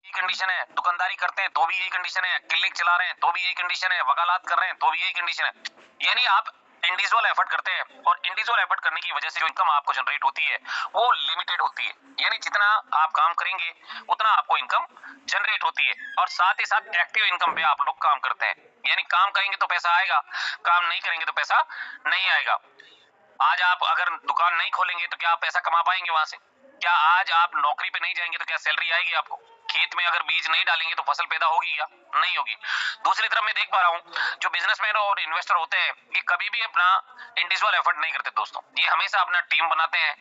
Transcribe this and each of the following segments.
यही कंडीशन है, दुकानदारी करते हैं तो भी यही कंडीशन है, क्लिनिक चला रहे हैं तो भी यही कंडीशन है, वकालत कर रहे हैं तो भी यही कंडीशन है। यानी आप इंडिविजुअल एफर्ट करते हैं और इंडिविजुअल एफर्ट करने की वजह से जो इनकम आपको जनरेट होती है वो लिमिटेड होती है। यानी जितना आप काम करेंगे उतना आपको इनकम जनरेट होती है और साथ ही साथ एक्टिव इनकम पे आप लोग काम करते हैं। यानी काम करेंगे तो पैसा आएगा, काम नहीं करेंगे तो पैसा नहीं आएगा। आज आप अगर दुकान नहीं खोलेंगे तो क्या आप पैसा कमा पाएंगे वहां से? क्या आज आप नौकरी पे नहीं जाएंगे तो क्या सैलरी आएगी आपको? खेत में अगर बीज नहीं डालेंगे तो फसल पैदा होगी या नहीं होगी? दूसरी तरफ मैं देख पा रहा हूँ जो बिजनेसमैन और इन्वेस्टर होते हैं ये कभी भी अपना इंडिविजुअल एफर्ट नहीं करते दोस्तों, ये हमेशा अपना टीम बनाते हैं,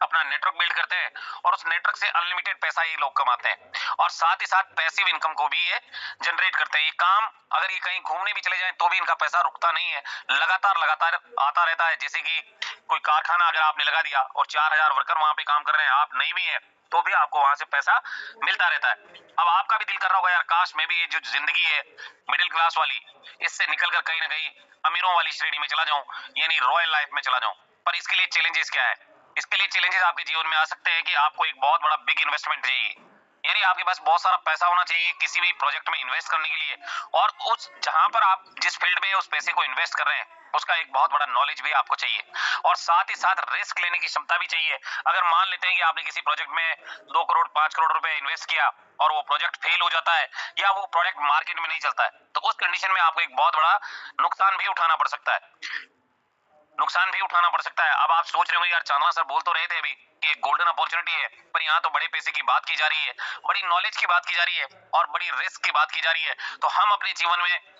अपना नेटवर्क बिल्ड करते हैं और उस नेटवर्क से अनलिमिटेड पैसा ये लोग कमाते हैं और साथ ही साथ पैसिव इनकम को भी ये जनरेट करते हैं। ये काम अगर ये कहीं घूमने भी चले जाएं तो भी इनका पैसा रुकता नहीं है, लगातार लगातार आता रहता है। जैसे कि कोई कारखाना अगर आपने लगा दिया और 4,000 वर्कर वहां पे काम कर रहे हैं, आप नहीं भी है तो भी आपको वहां से पैसा मिलता रहता है। अब आपका भी दिल कर रहा होगा यार काश मैं भी ये जो जिंदगी है मिडिल क्लास वाली इससे निकलकर कहीं ना कहीं अमीरों वाली श्रेणी में चला जाऊं, यानी रॉयल लाइफ में चला जाऊं। पर इसके लिए चैलेंजेस क्या है? इसके लिए चैलेंजेस आपके जीवन में आ सकते हैं कि आपको एक बहुत बड़ा बिग इन्वेस्टमेंट चाहिए, यानी आपके पास बहुत सारा पैसा होना चाहिए किसी भी प्रोजेक्ट में इन्वेस्ट करने के लिए और उस जहां पर आप जिस फील्ड में उस पैसे को इन्वेस्ट कर रहे हैं उसका एक बहुत बड़ा नॉलेज भी आपको चाहिए और साथ ही साथ रिस्क लेने की क्षमता भी चाहिए। अगर मान लेते हैं कि आपने किसी प्रोजेक्ट में 2 करोड़ 5 करोड़ रुपए इन्वेस्ट किया और वो प्रोजेक्ट फेल हो जाता है या वो प्रोडक्ट मार्केट में नहीं चलता है तो उस कंडीशन में आपको एक बहुत बड़ा नुकसान भी उठाना पड़ सकता है, नुकसान भी उठाना पड़ सकता है। अब आप सोच रहे होंगे यार चांदना सर बोल तो रहे थे अभी कि एक गोल्डन अपॉर्चुनिटी है, पर यहाँ तो बड़े पैसे की बात की जा रही है, बड़ी नॉलेज की बात की जा रही है और बड़ी रिस्क की बात की जा रही है। तो हम अपने जीवन में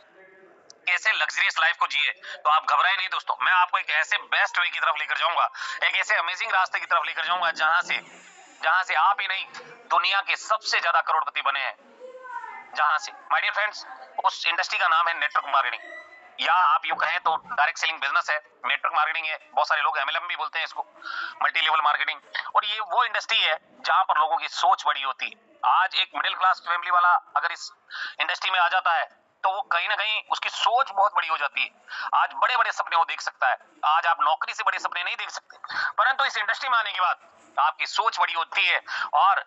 कैसे लग्जरियस लाइफ को जिए? तो आप घबराए नहीं दोस्तों, मैं आपको एक ऐसे बेस्ट वे की तरफ लेकर जाऊंगा, एक ऐसे अमेजिंग रास्ते की तरफ लेकर जाऊंगा जहां से आप ही नहीं दुनिया के सबसे ज्यादा करोड़पति बने हैं। जहां से माय डियर फ्रेंड्स उस इंडस्ट्री का नाम है नेटवर्क मार्केटिंग, या आप यूं कहें तो डायरेक्ट सेलिंग बिजनेस है, नेटवर्क मार्केटिंग है, बहुत सारे लोग एमएलएम भी बोलते हैं इसको, मल्टी लेवल मार्केटिंग। और ये वो इंडस्ट्री है जहां पर लोगों की सोच बड़ी होती है। आज एक मिडिल क्लास फैमिली वाला अगर इस इंडस्ट्री में आ जाता है तो वो कहीं ना कहीं उसकी सोच बहुत बड़ी हो जाती है। आज बड़े बड़े सपने वो देख सकता है, आज आप नौकरी से बड़े सपने नहीं देख सकते, परंतु इस इंडस्ट्री में आने के बाद आपकी सोच बड़ी होती है। और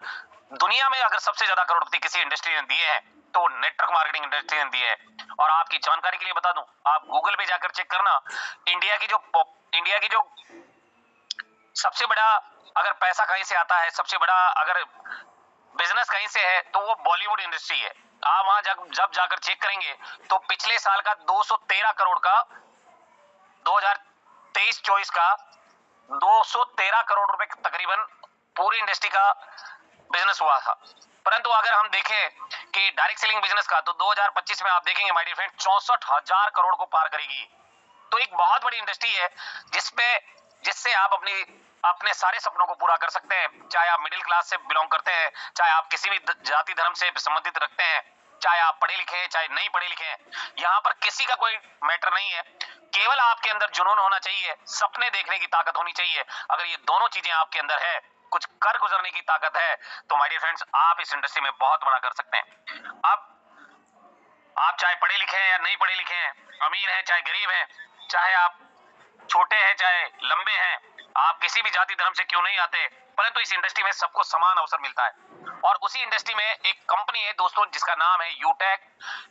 दुनिया में अगर सबसे ज्यादा करोड़पति किसी इंडस्ट्री ने दिए हैं तो नेटवर्क मार्केटिंग इंडस्ट्री ने दिए हैं। और आपकी जानकारी के लिए बता दूं, आप गूगल पे जाकर चेक करना, इंडिया की जो सबसे बड़ा अगर पैसा कहीं से आता है, सबसे बड़ा अगर बिजनेस कहीं से है तो वो बॉलीवुड इंडस्ट्री है। आप वहां जब जाकर चेक करेंगे तो पिछले साल का 213 करोड़ का 2023-24 का 213 करोड़ रुपए तकरीबन पूरी इंडस्ट्री का बिजनेस हुआ था। परंतु अगर हम देखें कि डायरेक्ट सेलिंग बिजनेस का तो 2025 में आप देखेंगे माय डियर फ्रेंड 64,000 करोड़ को पार करेगी। तो एक बहुत बड़ी इंडस्ट्री है जिससे आप अपने सारे सपनों को पूरा कर सकते हैं, चाहे आप मिडिल क्लास से बिलोंग करते हैं, चाहे आप किसी भी जाति धर्म से संबंधित रखते हैं, चाहे आप पढ़े लिखे हैं चाहे नहीं पढ़े लिखे हैं, यहाँ पर किसी का कोई मैटर नहीं है। केवल आपके अंदर जुनून होना चाहिए, सपने देखने की ताकत होनी चाहिए। अगर ये दोनों चीजें आपके अंदर है, कुछ कर गुजरने की ताकत है, तो माय डियर फ्रेंड्स आप इस इंडस्ट्री में बहुत बड़ा कर सकते हैं। अब आप चाहे पढ़े लिखे हैं या नहीं पढ़े लिखे हैं, अमीर हैं चाहे गरीब हैं, चाहे आप छोटे हैं चाहे लंबे हैं, आप किसी भी जाति धर्म से क्यों नहीं आते, परंतु इस इंडस्ट्री में सबको समान अवसर मिलता है। और उसी इंडस्ट्री में एक कंपनी है दोस्तों जिसका नाम है यूटेक।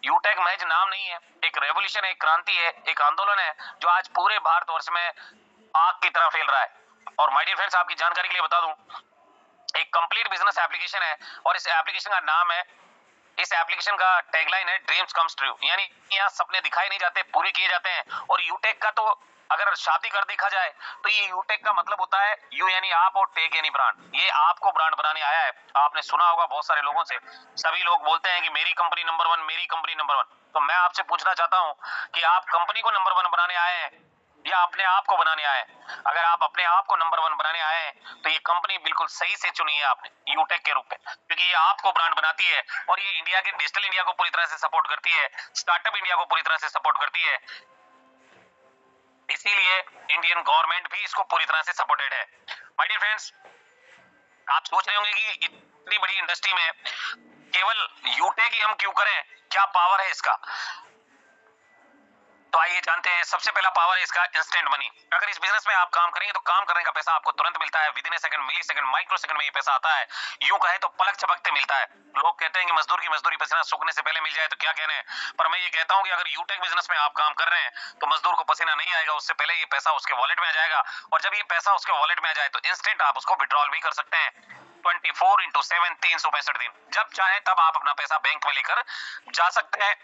यूटेक महज नाम नहीं है, एक रेवोल्यूशन है, एक क्रांति है, एक आंदोलन है जो आज पूरे भारतवर्ष में आग की तरह फैल रहा है। और माय डियर फ्रेंड्स आपकी जानकारी के लिए बता दूं, एक कंप्लीट बिजनेस एप्लीकेशन है और इस एप्लीकेशन का नाम है, इस एप्लीकेशन का टैगलाइन है ड्रीम्स कम्स ट्रू, यानी यहाँ सपने दिखाई नहीं जाते पूरे किए जाते हैं। और यूटेक का तो अगर शादी कर देखा जाए तो ये यूटेक का मतलब होता है यू यानी आप और टेक यानी ब्रांड। ये आपको ब्रांड बनाने आया है। आपने सुना होगा बहुत सारे लोगों से, सभी लोग बोलते हैं कि मेरी कंपनी नंबर 1, मेरी कंपनी नंबर 1। तो मैं आपसे पूछना चाहता हूं कि आप कंपनी को नंबर 1 बनाने आए हैं या अपने आप को बनाने आए हैं? अगर आप अपने आप को नंबर 1 बनाने आए हैं तो ये कंपनी बिल्कुल सही से चुनी है आपने यूटेक के रूप में, क्योंकि ये आपको ब्रांड बनाती है और ये इंडिया के डिजिटल इंडिया को पूरी तरह से सपोर्ट करती है, स्टार्टअप इंडिया को पूरी तरह से सपोर्ट करती है। इसीलिए इंडियन गवर्नमेंट भी इसको पूरी तरह से सपोर्टेड है। माय डियर फ्रेंड्स आप सोच रहे होंगे कि इतनी बड़ी इंडस्ट्री में केवल यूटेक ही हम क्यों करें, क्या पावर है इसका? तो आइए जानते हैं, सबसे पहला पावर है इसका इंस्टेंट मनी। अगर इस बिजनेस में आप काम करेंगे तो काम करने का पैसा आपको तुरंत मिलता है, within a second, milli second, micro second में ये पैसा आता है। यूं कहे तो पलक झपकते मिलता है। लोग कहते हैं कि मजदूर की मजदूरी पसीना सूखने से पहले मिल जाए, तो क्या कहने हैं, पर मैं ये कहता हूं कि अगर यूटेक बिजनेस में आप काम कर रहे हैं तो मजदूर को पसीना नहीं आएगा, उससे पहले ये पैसा उसके वॉलेट में आ जाएगा। और जब ये पैसा उसके वॉलेट में आ जाए तो इंस्टेंट आप उसको विड्रॉल भी कर सकते हैं। 24/7 365 दिन, जब चाहे तब आप अपना पैसा बैंक में लेकर जा सकते हैं।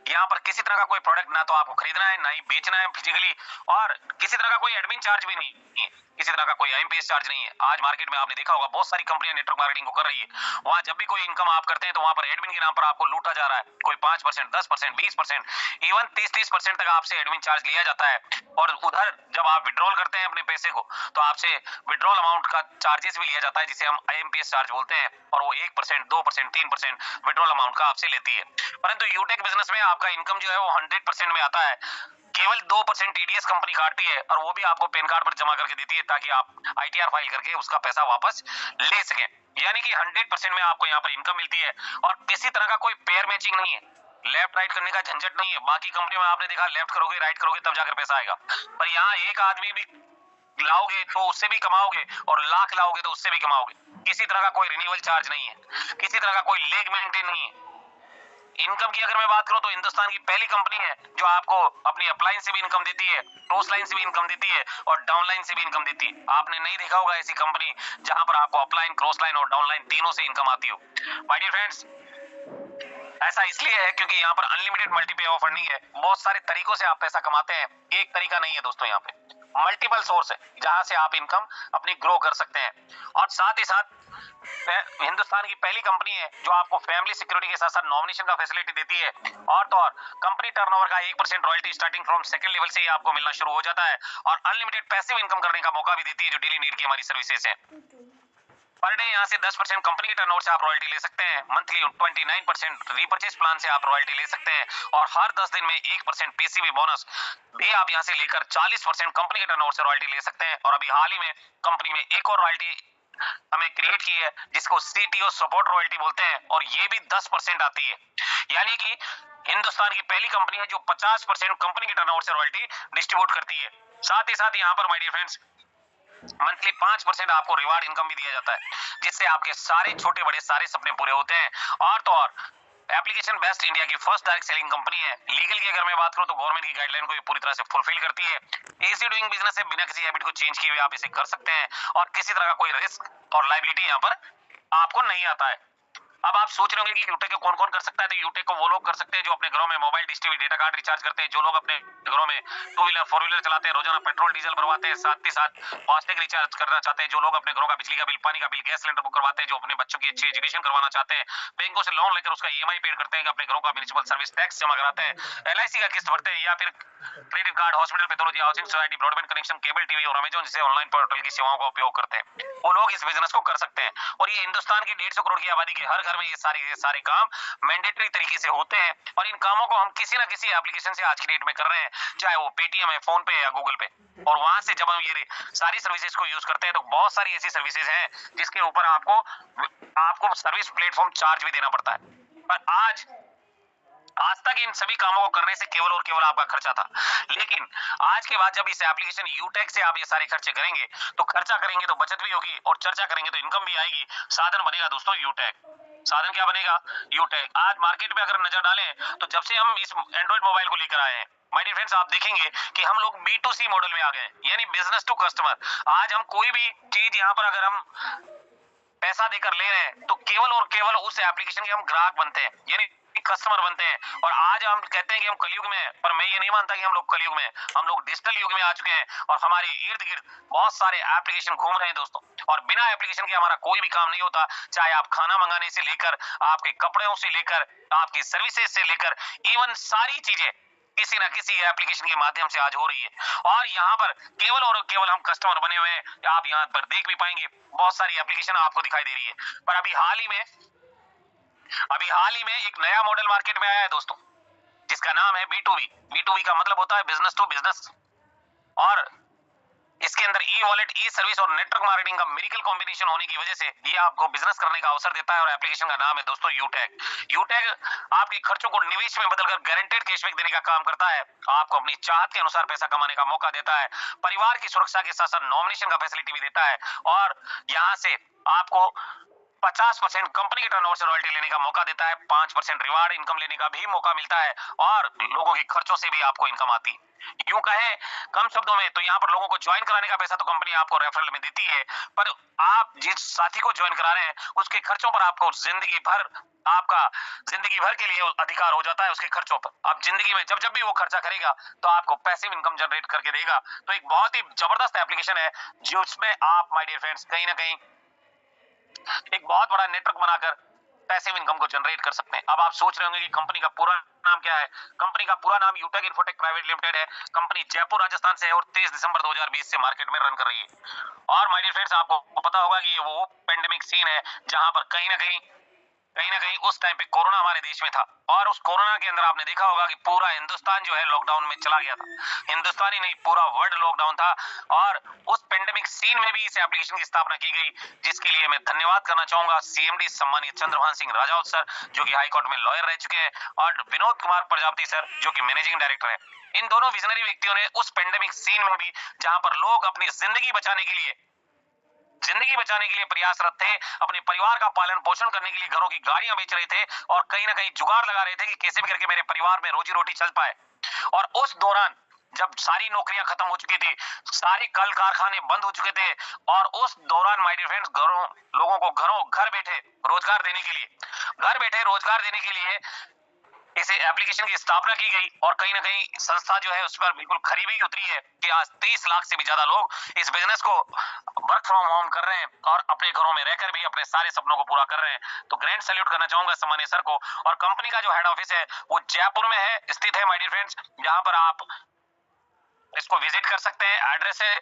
यहाँ पर किसी तरह का कोई प्रोडक्ट ना तो आपको खरीदना है, ना ही बेचना है फिजिकली, और किसी तरह का कोई एडमिन चार्ज भी नहीं है, किसी तरह का कोई आईएमपीएस चार्ज नहीं है। आज मार्केट में आपने देखा होगा बहुत सारी कंपनियां नेटवर्क मार्केटिंग को कर रही है। वहां जब भी कोई इनकम आप करते हैं तो वहां पर एडमिन के नाम पर आपको लूटा जा रहा है। कोई 5%, 10%, 20%, इवन 30% तक आपसे एडमिन चार्ज लिया जाता है। और उधर जब आप विड्रॉल करते हैं अपने पैसे को तो आपसे विड्रॉल अमाउंट का चार्जेस भी लिया जाता है, जिसे हम आईएमपीएस चार्ज बोलते हैं, और वो 1%, 2%, 3% विड्रॉल अमाउंट का आपसे लेती है। परंतु यूटेक बिजनेस में आपका इनकम जो है वो 100% में आता है। केवल 2% टीडीएस कंपनी काटती है, और वो भी आपको पैन कार्ड पर जमा करके देती है ताकि आप आईटीआर फाइल करके उसका पैसा वापस ले सकें। यानी कि 100% में आपको यहाँ पर इनकम मिलती है, और किसी तरह का कोई पेयर मैचिंग नहीं है, लेफ्ट राइट करने का झंझट नहीं है। बाकी कंपनी में आपने देखा लेफ्ट करोगे राइट करोगे तब जाकर पैसा आएगा, पर यहाँ एक आदमी भी लाओगे तो उससे भी कमाओगे, और लाख लाओगे तो उससे भी कमाओगे। किसी तरह का कोई रिन्यूअल चार्ज नहीं है, किसी तरह का कोई लेग मेंटेन नहीं है। इनकम की अगर मैं बात करूं तो हिंदुस्तान की पहली कंपनी है जो आपको अपनी अपलाइन से भी इनकम देती है, क्रॉस लाइन से भी इनकम देती है, और डाउन लाइन से भी इनकम देती है। आपने नहीं देखा होगा ऐसी कंपनी जहां पर आपको अपलाइन, क्रॉस लाइन और डाउन लाइन तीनों से इनकम आती हो। माय डियर फ्रेंड्स, ऐसा इसलिए है क्योंकि यहाँ पर अनलिमिटेड मल्टीपे ऑफ फंडिंग है। बहुत सारे तरीकों से आप पैसा कमाते हैं, एक तरीका नहीं है दोस्तों, यहाँ पे मल्टीपल सोर्स है जहां से आप इनकम अपनी ग्रो कर सकते हैं। और साथ ही साथ हिंदुस्तान की पहली कंपनी है जो आपको फैमिली सिक्योरिटी के साथ साथ नॉमिनेशन का फैसिलिटी देती है। और तो और कंपनी टर्नओवर का 1% royalty starting from second level से ही आपको मिलना शुरू हो जाता है, और अनलिमिटेड पैसिव इनकम करने का मौका भी देती है जो डेली नीड की हमारी सर्विसेज है। पर डे यहाँ से 10% कंपनी के टर्नओवर से आप रॉयल्टी ले सकते हैं। मंथली 29% रीपर्चेज प्लान से आप रॉयल्टी ले सकते हैं, और हर 10 दिन में 1% पीसीबी बोनस भी आप यहाँ से लेकर 40% कंपनी के टर्नओवर से रॉयल्टी ले सकते हैं। और अभी हाल ही में कंपनी में एक और रॉयल्टी हमें क्रिएट की है जिसको सीटीओ सपोर्ट रॉयल्टी बोलते हैं, और ये भी 10% आती है। यानी कि हिंदुस्तान की पहली कंपनी है जो 50% कंपनी के टर्नओवर से रॉयल्टी डिस्ट्रीब्यूट करती है। साथ ही साथ यहाँ पर माय डियर फ्रेंड्स मंथली 5% आपको रिवार्ड इनकम भी दिया जाता है, जिससे आपके सारे छोटे बड़े सारे सपने पूरे होते हैं। और तो और एप्लीकेशन बेस्ट इंडिया की फर्स्ट डायरेक्ट सेलिंग कंपनी है। लीगल की अगर मैं बात करूं तो गवर्नमेंट की गाइडलाइन को ये पूरी तरह से फुलफिल करती है। इजी डूइंग बिजनेस है, बिना किसी हैबिट को चेंज किए हुए आप इसे कर सकते हैं, और किसी तरह का कोई रिस्क और लायबिलिटी यहाँ पर आपको नहीं आता है। अब आप सोच रहे होंगे कि यूटेक को कौन कौन कर सकता है, तो यूटेक को वो लोग कर सकते हैं जो अपने घरों में mobile dish TV data card recharge करते हैं, जो लोग अपने घरों में टू व्हीलर फोर व्हीलर चलाते हैं, रोजाना पेट्रोल डीजल भरवाते हैं, साथ ही साथ फास्टैग रिचार्ज करना चाहते हैं, जो लोग अपने घरों का बिजली का बिल, पानी का बिल, गैस सिलेंडर बुक करवाते हैं, जो अपने बच्चों की अच्छी एजुकेशन करवाना चाहते हैं, बैंकों से लोन लेकर उसका ईएमआई पेड करते हैं, अपने घरों का म्युनिसिपल सर्विस टैक्स जमा कराते हैं, एलआईसी का किस्त भरते हैं, या फिर credit card, hospital, pathology, housing society, broadband connection, cable TV और अमेजॉन जैसे ऑनलाइन पोर्टल की सेवाओं का उपयोग करते हैं, वो लोग इस बिजनेस को कर सकते हैं। और ये हिंदुस्तान की 150 करोड़ की आबादी के हर घर में ये सारे काम मैंडेटरी तरीके से होते हैं, और इन कामों को हम किसी ना किसी एप्लीकेशन से आज की डेट में कर रहे हैं, चाहे वो पेटीएम है, फोन पे है या गूगल पे। और वहां से जब हम ये सारी सर्विसेज को यूज करते हैं तो बहुत सारी ऐसी सर्विसेज हैं जिसके ऊपर आपको सर्विस प्लेटफॉर्म चार्ज भी देना पड़ता है। पर आज तक इन सभी कामों को करने से केवल और केवल आपका खर्चा था, लेकिन आज के बाद जब इस एप्लीकेशन यूटेक से आप ये सारे खर्चे करेंगे तो खर्चा करेंगे तो बचत भी होगी, और चर्चा करेंगे तो इनकम भी आएगी। साधन बनेगा दोस्तों यूटेक। साधन क्या बनेगा? यूटेक। आज मार्केट में अगर नजर डालें तो जब से हम इस एंड्रॉइड मोबाइल को लेकर आए हैं माय डियर फ्रेंड्स, आप देखेंगे कि हम लोग B2C मॉडल में आ गए, यानी बिजनेस टू कस्टमर। आज हम कोई भी चीज यहाँ पर अगर हम पैसा देकर ले रहे हैं तो केवल और केवल उस एप्लीकेशन के हम ग्राहक बनते हैं, यानी कस्टमर बनते हैं। और आज हम कहते हैं कि हम कलयुग में हैं, पर मैं ये नहीं मानता कि हम लोग कलयुग में हैं। हम लोग डिजिटल युग में आ चुके हैं, और हमारे इर्द गिर्द बहुत सारे एप्लीकेशन घूम रहे हैं दोस्तों, और बिना एप्लीकेशन के हमारा कोई भी काम नहीं होता। चाहे आप खाना मंगाने से लेकर, आपके कपड़ों से लेकर, आपकी सर्विसेज से लेकर, इवन सारी चीजें किसी ना किसी एप्लीकेशन के माध्यम से आज हो रही है। और यहाँ पर केवल और केवल हम कस्टमर बने हुए हैं। आप यहाँ पर देख भी पाएंगे बहुत सारी एप्लीकेशन आपको दिखाई दे रही है। पर अभी हाल ही में एक नया मॉडल मार्केट में आया है दोस्तों, जिसका नाम है B2B। B2B का मतलब होता है बिजनेस टू बिजनेस। और इसके अंदर ई वॉलेट, ई सर्विस और नेटवर्क मार्केटिंग का मिरेकल कॉम्बिनेशन होने की वजह से ये आपको बिजनेस करने का अवसर देता है। और एप्लीकेशन का नाम है दोस्तों यूटैग। यूटैग आपके खर्चों को निवेश में बदलकर गारंटेड कैशबैक देने का काम करता है, आपको अपनी चाहत के अनुसार पैसा कमाने का मौका देता है, परिवार की सुरक्षा के साथ साथ नॉमिनेशन का फैसिलिटी भी देता है, और यहाँ से आपको 50% कंपनी के टर्नओवर से रॉयल्टी लेने का मौका देता है, 5% रिवार्ड इनकम लेने का भी मौका मिलता है, और लोगों के खर्चों से भी आपको इनकम आती है। यूं कहें कम शब्दों में तो यहाँ पर लोगों को ज्वाइन कराने का पैसा तो कंपनी आपको रेफरल में देती है, पर आप जिस साथी को ज्वाइन करा रहे हैं उसके खर्चों पर आपको जिंदगी भर, आपका जिंदगी भर के लिए अधिकार हो जाता है उसके खर्चों पर। आप जिंदगी में जब जब भी वो खर्चा करेगा तो आपको पैसिव इनकम जनरेट करके देगा। तो एक बहुत ही जबरदस्त एप्लीकेशन है जिसमें आप माय डियर फ्रेंड्स कहीं ना कहीं एक बहुत बड़ा नेटवर्क बनाकर पैसिव इनकम को जनरेट कर सकते हैं। अब आप सोच रहे होंगे कि कंपनी का पूरा नाम क्या है। कंपनी का पूरा नाम यूटेक इन्फोटेक प्राइवेट लिमिटेड है। कंपनी जयपुर राजस्थान से है और 23 दिसंबर 2020 से मार्केट में रन कर रही है। और माय डियर फ्रेंड्स आपको पता होगा कि ये वो पेंडेमिक सीन है जहां पर कहीं ना कहीं उस टाइम पे कोरोना हमारे देश में था, और उस कोरोना के अंदर आपने देखा होगा कि पूरा हिंदुस्तान जो है लॉकडाउन में चला गया था। हिंदुस्तान ही नहीं पूरा वर्ल्ड लॉकडाउन था, और उस पेंडेमिक सीन में भी इस एप्लीकेशन की स्थापना की गई, जिसके लिए मैं धन्यवाद करना चाहूंगा सीएमडी सम्मानित चंद्रभान सिंह राजौत सर जो कि हाईकोर्ट में लॉयर रह चुके हैं, और विनोद कुमार प्रजापति सर जो कि मैनेजिंग डायरेक्टर है। इन दोनों विजनरी व्यक्तियों ने उस पेंडेमिक सीन में भी जहां पर लोग अपनी जिंदगी बचाने के लिए प्रयासरत थे, अपने परिवार का पालन पोषण करने के लिए घरों की गाड़ियां बेच रहे थे, और कहीं ना कहीं जुगाड़ लगा रहे थे कि कैसे भी करके मेरे परिवार में रोजी रोटी चल पाए। और उस दौरान जब सारी नौकरियां खत्म हो चुकी थी, सारे कल कारखाने बंद हो चुके थे, और उस दौरान माय डियर फ्रेंड्स लोगों को घर बैठे रोजगार देने के लिए इस एप्लीकेशन की स्थापना की गई, और कहीं ना कहीं संस्था जो है उस पर बिल्कुल खरी भी उतरी है कि आज 30 लाख से भी ज्यादा लोग इस बिजनेस को वर्क फ्रॉम होम कर रहे हैं और अपने घरों में रहकर भी अपने सारे सपनों को पूरा कर रहे हैं। तो ग्रैंड सैल्यूट करना चाहूंगा सम्मानीय सर को। और कंपनी का जो हेड ऑफिस है वो जयपुर में है, स्थित है माय डियर फ्रेंड्स, जहां पर आप इसको विजिट कर सकते हैं। एड्रेस है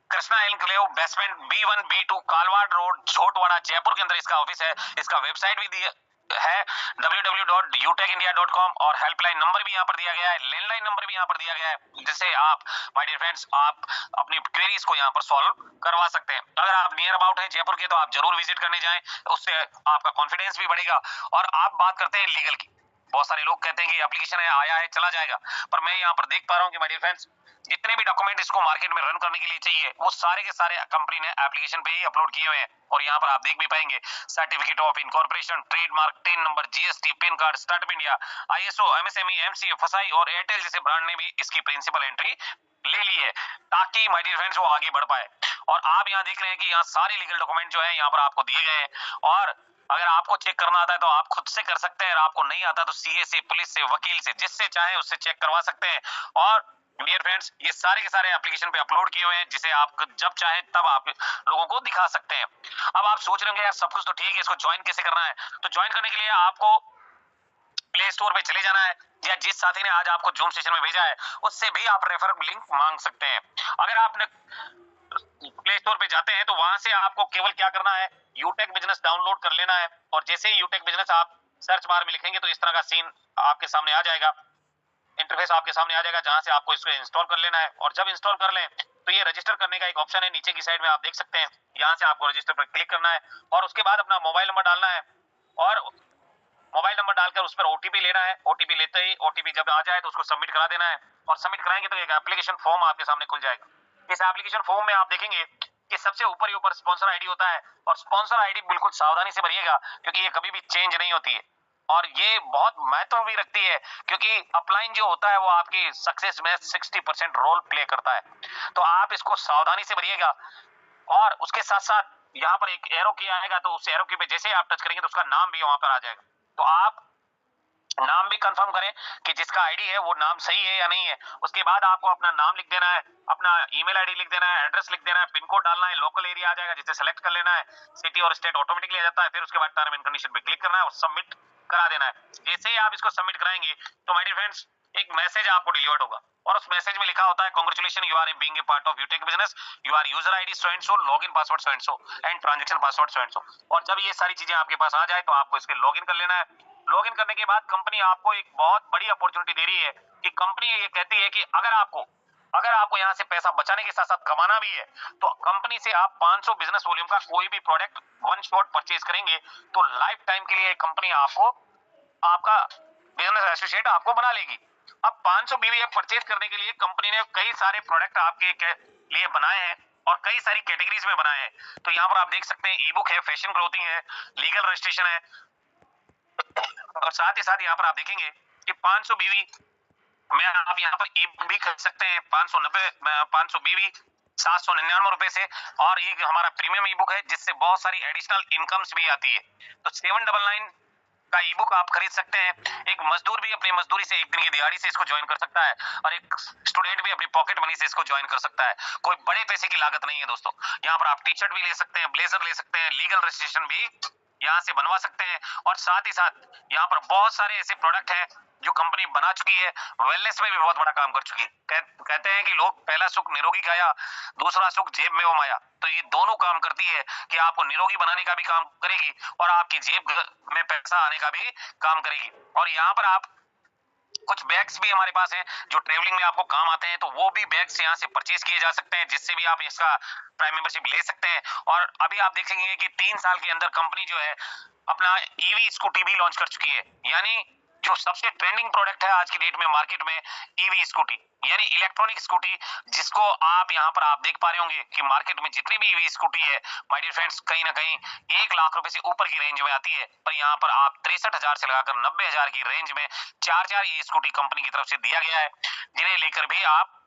Krishna enclave basement B1 B2 Kalwar road Chhotwara Jaipur के अंदर इसका ऑफिस है। इसका वेबसाइट भी दिया है www.utecindia.com, और हेल्पलाइन नंबर भी यहाँ पर दिया गया है, लैंडलाइन नंबर भी यहाँ पर दिया गया है, जिससे आप माय डियर फ्रेंड्स आप अपनी क्वेरीज को यहाँ पर सॉल्व करवा सकते हैं। अगर आप नियर अबाउट है जयपुर के तो आप जरूर विजिट करने जाएं, उससे आपका कॉन्फिडेंस भी बढ़ेगा। और आप बात करते हैं लीगल की, बहुत सारे लोग कहते हैं कि एप्लीकेशन है आया है चला जाएगा, पर मैं यहाँ पर देख पा रहा हूँ कि माय डियर फ्रेंड्स जितने भी डॉक्यूमेंट इसको मार्केट में रन करने के लिए चाहिए वो सारे के सारे कंपनी ने एप्लीकेशन पे ही अपलोड किए हुए हैं। और यहाँ पर आप देख भी पाएंगे certificate of incorporation, trademark, ten number, GST, pin card, startup India, ISO, MSME, MCA, फसाई और एयरटेल जैसे ब्रांड ने भी इसकी प्रिंसिपल एंट्री ले ली है, ताकि माय डियर फ्रेंड्स वो आगे बढ़ पाए। और आप यहाँ देख रहे हैं कि यहाँ सारे लीगल डॉक्यूमेंट जो है यहाँ पर आपको दिए गए हैं, और अगर आपको चेक करना आता है तो आप खुद से कर सकते हैं, और आपको नहीं आता तो सीए से, पुलिस से, वकील से, जिससे चाहे उससे चेक करवा सकते हैं। और डियर फ्रेंड्स ये सारे के सारे एप्लीकेशन पे अपलोड किए हुए हैं, जिसे आप जब चाहे तब आप लोगों को दिखा सकते हैं। अब आप सोच रहे होंगे यार सब कुछ तो ठीक है, इसको ज्वाइन कैसे करना है। तो ज्वाइन करने के लिए आपको प्ले स्टोर पे चले जाना है, या जिस साथी ने आज आपको जूम सेशन में भेजा है उससे भी आप रेफर लिंक मांग सकते हैं। अगर आपने प्ले स्टोर पे जाते हैं तो वहां से आपको केवल क्या करना है, यूटेक बिजनेस डाउनलोड कर लेना है, और जैसे ही यूटेक बिजनेस आप सर्च बार में लिखेंगे तो इस तरह का सीन आपके सामने आ जाएगा, इंटरफेस आपके सामने आ जाएगा, जहां से आपको इसको इंस्टॉल कर लेना है। और जब इंस्टॉल कर लें तो ये रजिस्टर करने का एक ऑप्शन है नीचे की साइड में, आप देख सकते हैं, यहाँ से आपको रजिस्टर पर क्लिक करना है, और उसके बाद अपना मोबाइल नंबर डालना है, और मोबाइल नंबर डालकर उस पर ओटीपी लेना है। ओटीपी लेते ही ओटीपी जब आ जाए तो उसको सबमिट करा देना है, और सबमिट कराएंगे तो एक एप्लीकेशन फॉर्म आपके सामने खुल जाएगा। इस एप्लीकेशन फॉर्म में आप देखेंगे कि सबसे ऊपर ही ऊपर स्पॉन्सर आईडी होता है, और स्पॉन्सर आईडी बिल्कुल सावधानी से भरिएगा क्योंकि ये कभी भी चेंज नहीं होती है, और ये बहुत महत्व भी रखती है क्योंकि अपलाइन जो होता है वो आपकी सक्सेस में 60% रोल प्ले करता है। तो आप इसको सावधानी से भरिएगा, और उसके साथ साथ यहाँ पर एक एरो की आएगा, तो उस एरो की पे जैसे आप टच करेंगे तो उसका नाम भी वहां पर आ जाएगा। तो आप नाम भी कंफर्म करें कि जिसका आईडी है वो नाम सही है या नहीं है। उसके बाद आपको अपना नाम लिख देना है, अपना ईमेल आईडी लिख देना है, एड्रेस लिख देना है, पिन कोड डालना है, लोकल एरिया आ जाएगा जिसे सेलेक्ट कर लेना है, सिटी और स्टेट ऑटोमेटिकली आ जाता है। फिर उसके बाद टर्म एंड कंडीशन पे क्लिक करना है और सबमिट करा देना है। जैसे ही आप इसको सबमिट कराएंगे तो माय डियर फ्रेंड्स एक मैसेज आपको डिलीवर्ड होगा, और उस मैसेज में लिखा होता है congratulation you are being a part of Utech business, you are user ID so and so, login password so and so, and transaction password so and so. और जब ये सारी चीजें आपके पास आ जाए तो आपको इसके लॉगिन कर लेना है। लॉगिन करने के बाद कंपनी आपको एक बहुत बड़ी अपॉर्चुनिटी दे रही है कि कंपनी ये कहती है कि अगर आपको अगर आपको यहाँ से पैसा बचाने के साथ साथ कमाना भी है तो कंपनी से आप 500 बिजनेस वॉल्यूम का कोई भी प्रोडक्ट वन शॉट परचेज करेंगे तो लाइफ टाइम के लिए कंपनी आपको आपका बिजनेस एसोसिएट आपको बना लेगी। अब 500 बीवी परचेज करने के लिए कंपनी ने कई सारे प्रोडक्ट आपके लिए बनाए हैं और कई सारी कैटेगरीज में बनाए हैं। तो यहाँ पर आप देख सकते हैं ई बुक है, फैशन क्लोथिंग है, लीगल रजिस्ट्रेशन है और साथ ही साथ यहाँ पर आप देखेंगे कि 500 बीवी में आप यहाँ पर ई बुक भी खरीद सकते हैं 500 बीवी 799 रुपए से। और ये हमारा प्रीमियम ई बुक है जिससे बहुत सारी एडिशनल इनकम्स भी आती है। तो 799 का ई बुक आप खरीद सकते हैं। एक मजदूर भी अपनी मजदूरी से एक दिन की दिहाड़ी से इसको ज्वाइन कर सकता है और एक स्टूडेंट भी अपनी पॉकेट मनी से इसको ज्वाइन कर सकता है। कोई बड़े पैसे की लागत नहीं है दोस्तों। यहाँ पर आप टी शर्ट भी ले सकते हैं, ब्लेजर ले सकते हैं, लीगल रजिस्ट्रेशन भी यहाँ से बनवा सकते हैं और साथ ही साथ यहाँ पर बहुत सारे ऐसे प्रोडक्ट हैं जो कंपनी बना चुकी है। वेलनेस में भी बहुत बड़ा काम कर चुकी है। कहते हैं कि लोग पहला सुख निरोगी काया, दूसरा सुख जेब में वो माया। तो ये दोनों काम करती है कि आपको निरोगी बनाने का भी काम करेगी और आपकी जेब में पैसा आने का भी काम करेगी। और यहाँ पर आप कुछ बैग्स भी हमारे पास हैं जो ट्रेवलिंग में आपको काम आते हैं, तो वो भी बैग्स यहाँ से परचेज किए जा सकते हैं जिससे भी आप इसका प्राइम मेंबरशिप ले सकते हैं। और अभी आप देखेंगे कि 3 साल के अंदर कंपनी जो है अपना ईवी स्कूटी भी लॉन्च कर चुकी है। यानी जो सबसे ट्रेंडिंग प्रोडक्ट है आज की डेट में मार्केट में, ईवी स्कूटी यानी इलेक्ट्रॉनिक स्कूटी, जिसको आप यहाँ पर आप देख पा रहे होंगे कि मार्केट में जितनी भी ईवी स्कूटी है माय डियर फ्रेंड्स कहीं ना कहीं 1 लाख रुपए से ऊपर की रेंज में आती है। पर यहाँ पर आप 63,000 से लगाकर 90,000 की रेंज में चार ये स्कूटी कंपनी की तरफ से दिया गया है, जिन्हें लेकर भी आप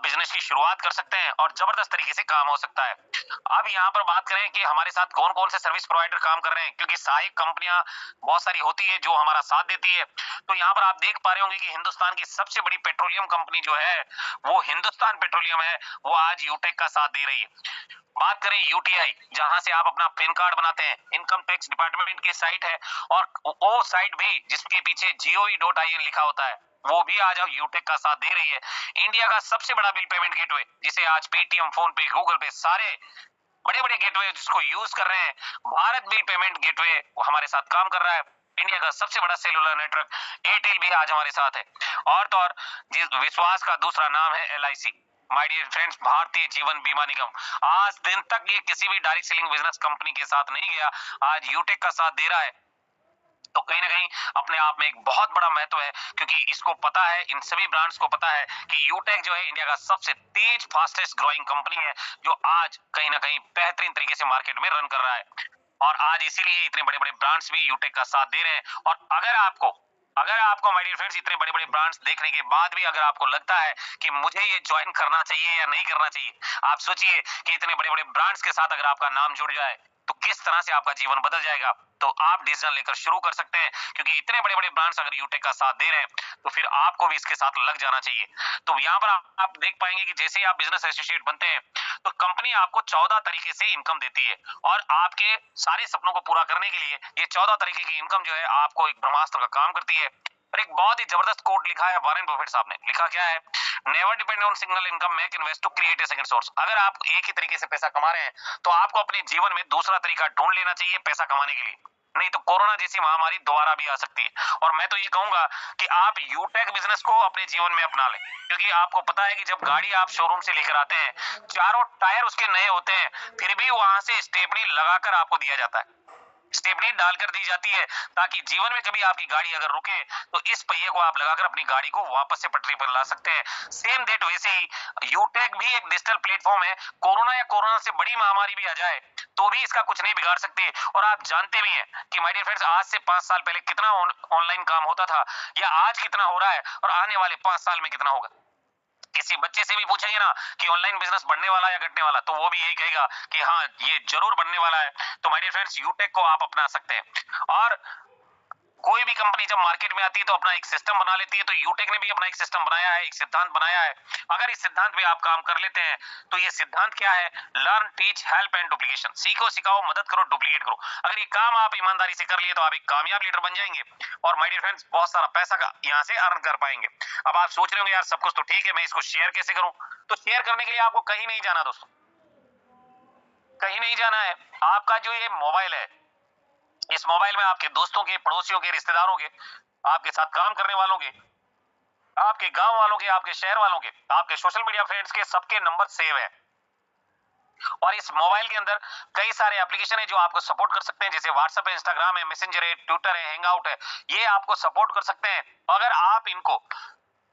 बिजनेस की शुरुआत कर सकते हैं और जबरदस्त तरीके से काम हो सकता है। अब यहाँ पर बात करें कि हमारे साथ कौन कौन से सर्विस प्रोवाइडर काम कर रहे हैं, क्योंकि सहायक कंपनियां बहुत सारी होती है जो हमारा साथ देती है। तो यहाँ पर आप देख पा रहे होंगे कि हिंदुस्तान की सबसे बड़ी पेट्रोलियम कंपनी जो है वो हिंदुस्तान पेट्रोलियम है, वो आज यूटेक का साथ दे रही है। बात करें यूटीआई, जहां से आप अपना पैन कार्ड बनाते हैं, इनकम टैक्स डिपार्टमेंट की साइट है और वो साइट भी जिसके पीछे gov.in लिखा होता है वो भी आज यूटेक का साथ दे रही है। इंडिया का सबसे बड़ा बिल पेमेंट गेटवे जिसे आज पेटीएम, फोन पे, गूगल पे सारे बड़े बड़े गेटवे जिसको यूज कर रहे हैं, भारत बिल पेमेंट गेटवे वो हमारे साथ काम कर रहा है। इंडिया का सबसे बड़ा सेलुलर नेटवर्क एयरटेल भी आज हमारे साथ है। और तो और जिस विश्वास का दूसरा नाम है LIC, my dear friends, Bharatiya Jeevan बीमा निगम। आज दिन तक ये किसी भी डायरेक्ट सेलिंग बिजनेस कंपनी के साथ नहीं गया, आज यूटेक का साथ दे रहा है। तो कहीं ना कहीं अपने आप में एक बहुत बड़ा महत्व है, क्योंकि इसको पता है, इन सभी ब्रांड्स को पता है कि यूटेक जो है इंडिया का सबसे तेज फास्टेस्ट ग्रोइंग कंपनी है जो आज कहीं ना कहीं बेहतरीन तरीके से मार्केट में रन कर रहा है। और आज इसीलिए इतने बड़े बड़े ब्रांड्स भी यूटेक का साथ दे रहे हैं। और अगर आपको माय डियर फ्रेंड्स इतने बड़े बड़े ब्रांड्स देखने के बाद भी अगर आपको लगता है कि मुझे ये ज्वाइन करना चाहिए या नहीं करना चाहिए, आप सोचिए कि इतने बड़े बड़े ब्रांड्स के साथ अगर आपका नाम जुड़ जाए तो किस तरह से आपका जीवन बदल जाएगा। तो आप डिसीजन लेकर शुरू कर सकते हैं, क्योंकि इतने बड़े बड़े ब्रांड्स अगर यूटेक का साथ दे रहे हैं तो फिर आपको भी इसके साथ लग जाना चाहिए। तो यहाँ पर आप देख पाएंगे कि जैसे ही आप बिजनेस एसोसिएट बनते हैं तो कंपनी आपको 14 तरीके से इनकम देती है और आपके सारे सपनों को पूरा करने के लिए ये 14 तरीके की इनकम जो है आपको एक ब्रह्मास्त्र का काम करती है। और एक बहुत ही जबरदस्त कोट लिखा है वॉरेन बफेट साहब ने, लिखा क्या है, never depend on single income, make invest to create a second source. अगर आप एक ही तरीके से पैसा कमा रहे हैं तो आपको अपने जीवन में दूसरा तरीका ढूंढ लेना चाहिए पैसा कमाने के लिए, नहीं तो कोरोना जैसी महामारी दोबारा भी आ सकती है। और मैं तो ये कहूंगा कि आप यूटेक बिजनेस को अपने जीवन में अपना लें, क्योंकि आपको पता है कि जब गाड़ी आप शोरूम से लेकर आते हैं चारों टायर उसके नए होते हैं, फिर भी वहां से स्टेपनी लगाकर आपको दिया जाता है, स्टेपनी डालकर दी जाती है ताकि जीवन में कभी आपकी गाड़ी अगर रुके तो इस पहिए को आप लगाकर अपनी गाड़ी को वापस से पटरी पर ला सकते हैं। सेम डेट वैसे ही यूटेक भी एक डिजिटल प्लेटफॉर्म है, कोरोना या कोरोना से बड़ी महामारी भी आ जाए तो भी इसका कुछ नहीं बिगाड़ सकती। और आप जानते भी हैं कि माय डियर फ्रेंड्स आज से 5 साल पहले कितना ऑनलाइन काम होता था या आज कितना हो रहा है और आने वाले 5 साल में कितना होगा। किसी बच्चे से भी पूछेंगे ना कि ऑनलाइन बिजनेस बढ़ने वाला है या घटने वाला, तो वो भी यही कहेगा कि हाँ ये जरूर बढ़ने वाला है। तो माय डियर फ्रेंड्स यूटेक को आप अपना सकते हैं। और कोई भी कंपनी जब मार्केट में आती है तो अपना एक सिस्टम बना लेती है, तो यूटेक ने भी अपना एक सिस्टम बनाया है, एक सिद्धांत बनाया है। अगर इस सिद्धांत पे आप काम कर लेते हैं तो ये सिद्धांत क्या है, learn, teach, help and duplication, सीखो, सिखाओ, मदद करो, डुप्लीकेट करो। अगर ये काम आप ईमानदारी से कर लिए तो आप एक कामयाब लीडर बन जाएंगे और माय डियर फ्रेंड्स बहुत सारा पैसा का यहाँ से अर्न कर पाएंगे। अब आप सोच रहे होंगे यार सब कुछ तो ठीक है, मैं इसको शेयर कैसे करूं। तो शेयर करने के लिए आपको कहीं नहीं जाना दोस्तों, कहीं नहीं जाना है। आपका जो ये मोबाइल है, इस मोबाइल में आपके दोस्तों के, पड़ोसियों के, रिश्तेदारों के, आपके साथ काम करने वालों के आपके गांव वालों के, आपके शहर वालों के, आपके सोशल मीडिया फ्रेंड्स के, सबके नंबर सेव है। और इस मोबाइल के अंदर कई सारे एप्लीकेशन है जो आपको सपोर्ट कर सकते हैं, जैसे व्हाट्सएप है, इंस्टाग्राम है, मैसेंजर है, ट्विटर है, हैंगआउट है, ये आपको सपोर्ट कर सकते हैं। अगर आप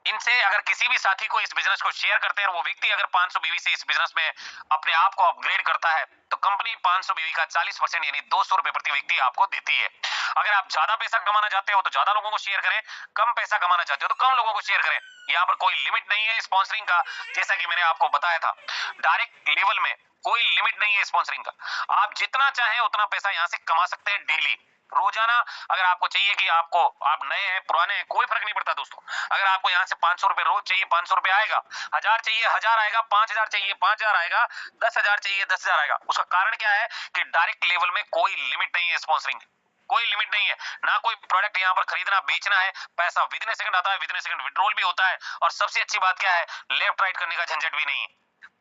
इनसे अगर किसी भी साथी को इस बिजनेस को शेयर करते हैं और वो व्यक्ति अगर 500 बीवी से इस बिजनेस में अपने आप को अपग्रेड करता है, तो कंपनी 500 बीवी का 40% यानी 200 रुपए प्रति व्यक्ति आपको देती है। अगर आप ज्यादा पैसा कमाना चाहते हो तो ज्यादा लोगों को शेयर करें, कम पैसा कमाना चाहते हो तो कम लोगों को शेयर करें। यहाँ पर कोई लिमिट नहीं है स्पॉन्सरिंग का, जैसा कि मैंने आपको बताया था। डायरेक्ट लेवल में कोई लिमिट नहीं है स्पॉन्सरिंग का, आप जितना चाहें उतना पैसा यहाँ से कमा सकते हैं डेली, रोजाना। अगर आपको चाहिए कि आप नए हैं पुराने हैं, कोई फर्क नहीं पड़ता दोस्तों। अगर आपको यहाँ से 500 रुपए रोज चाहिए, 500 रुपए आएगा। 1000 चाहिए 1000 आएगा, 5000 चाहिए 5000 आएगा, 10,000 चाहिए 10,000 आएगा। उसका कारण क्या है कि डायरेक्ट लेवल में कोई लिमिट नहीं है स्पॉन्सरिंग, कोई लिमिट नहीं है ना। कोई प्रोडक्ट यहाँ पर खरीदना बेचना है, पैसा विदिन ए सेकंड आता है, विदिन ए सेकंड विड्रॉल भी होता है। और सबसे अच्छी बात क्या है, लेफ्ट राइट करने का झंझट भी नहीं है।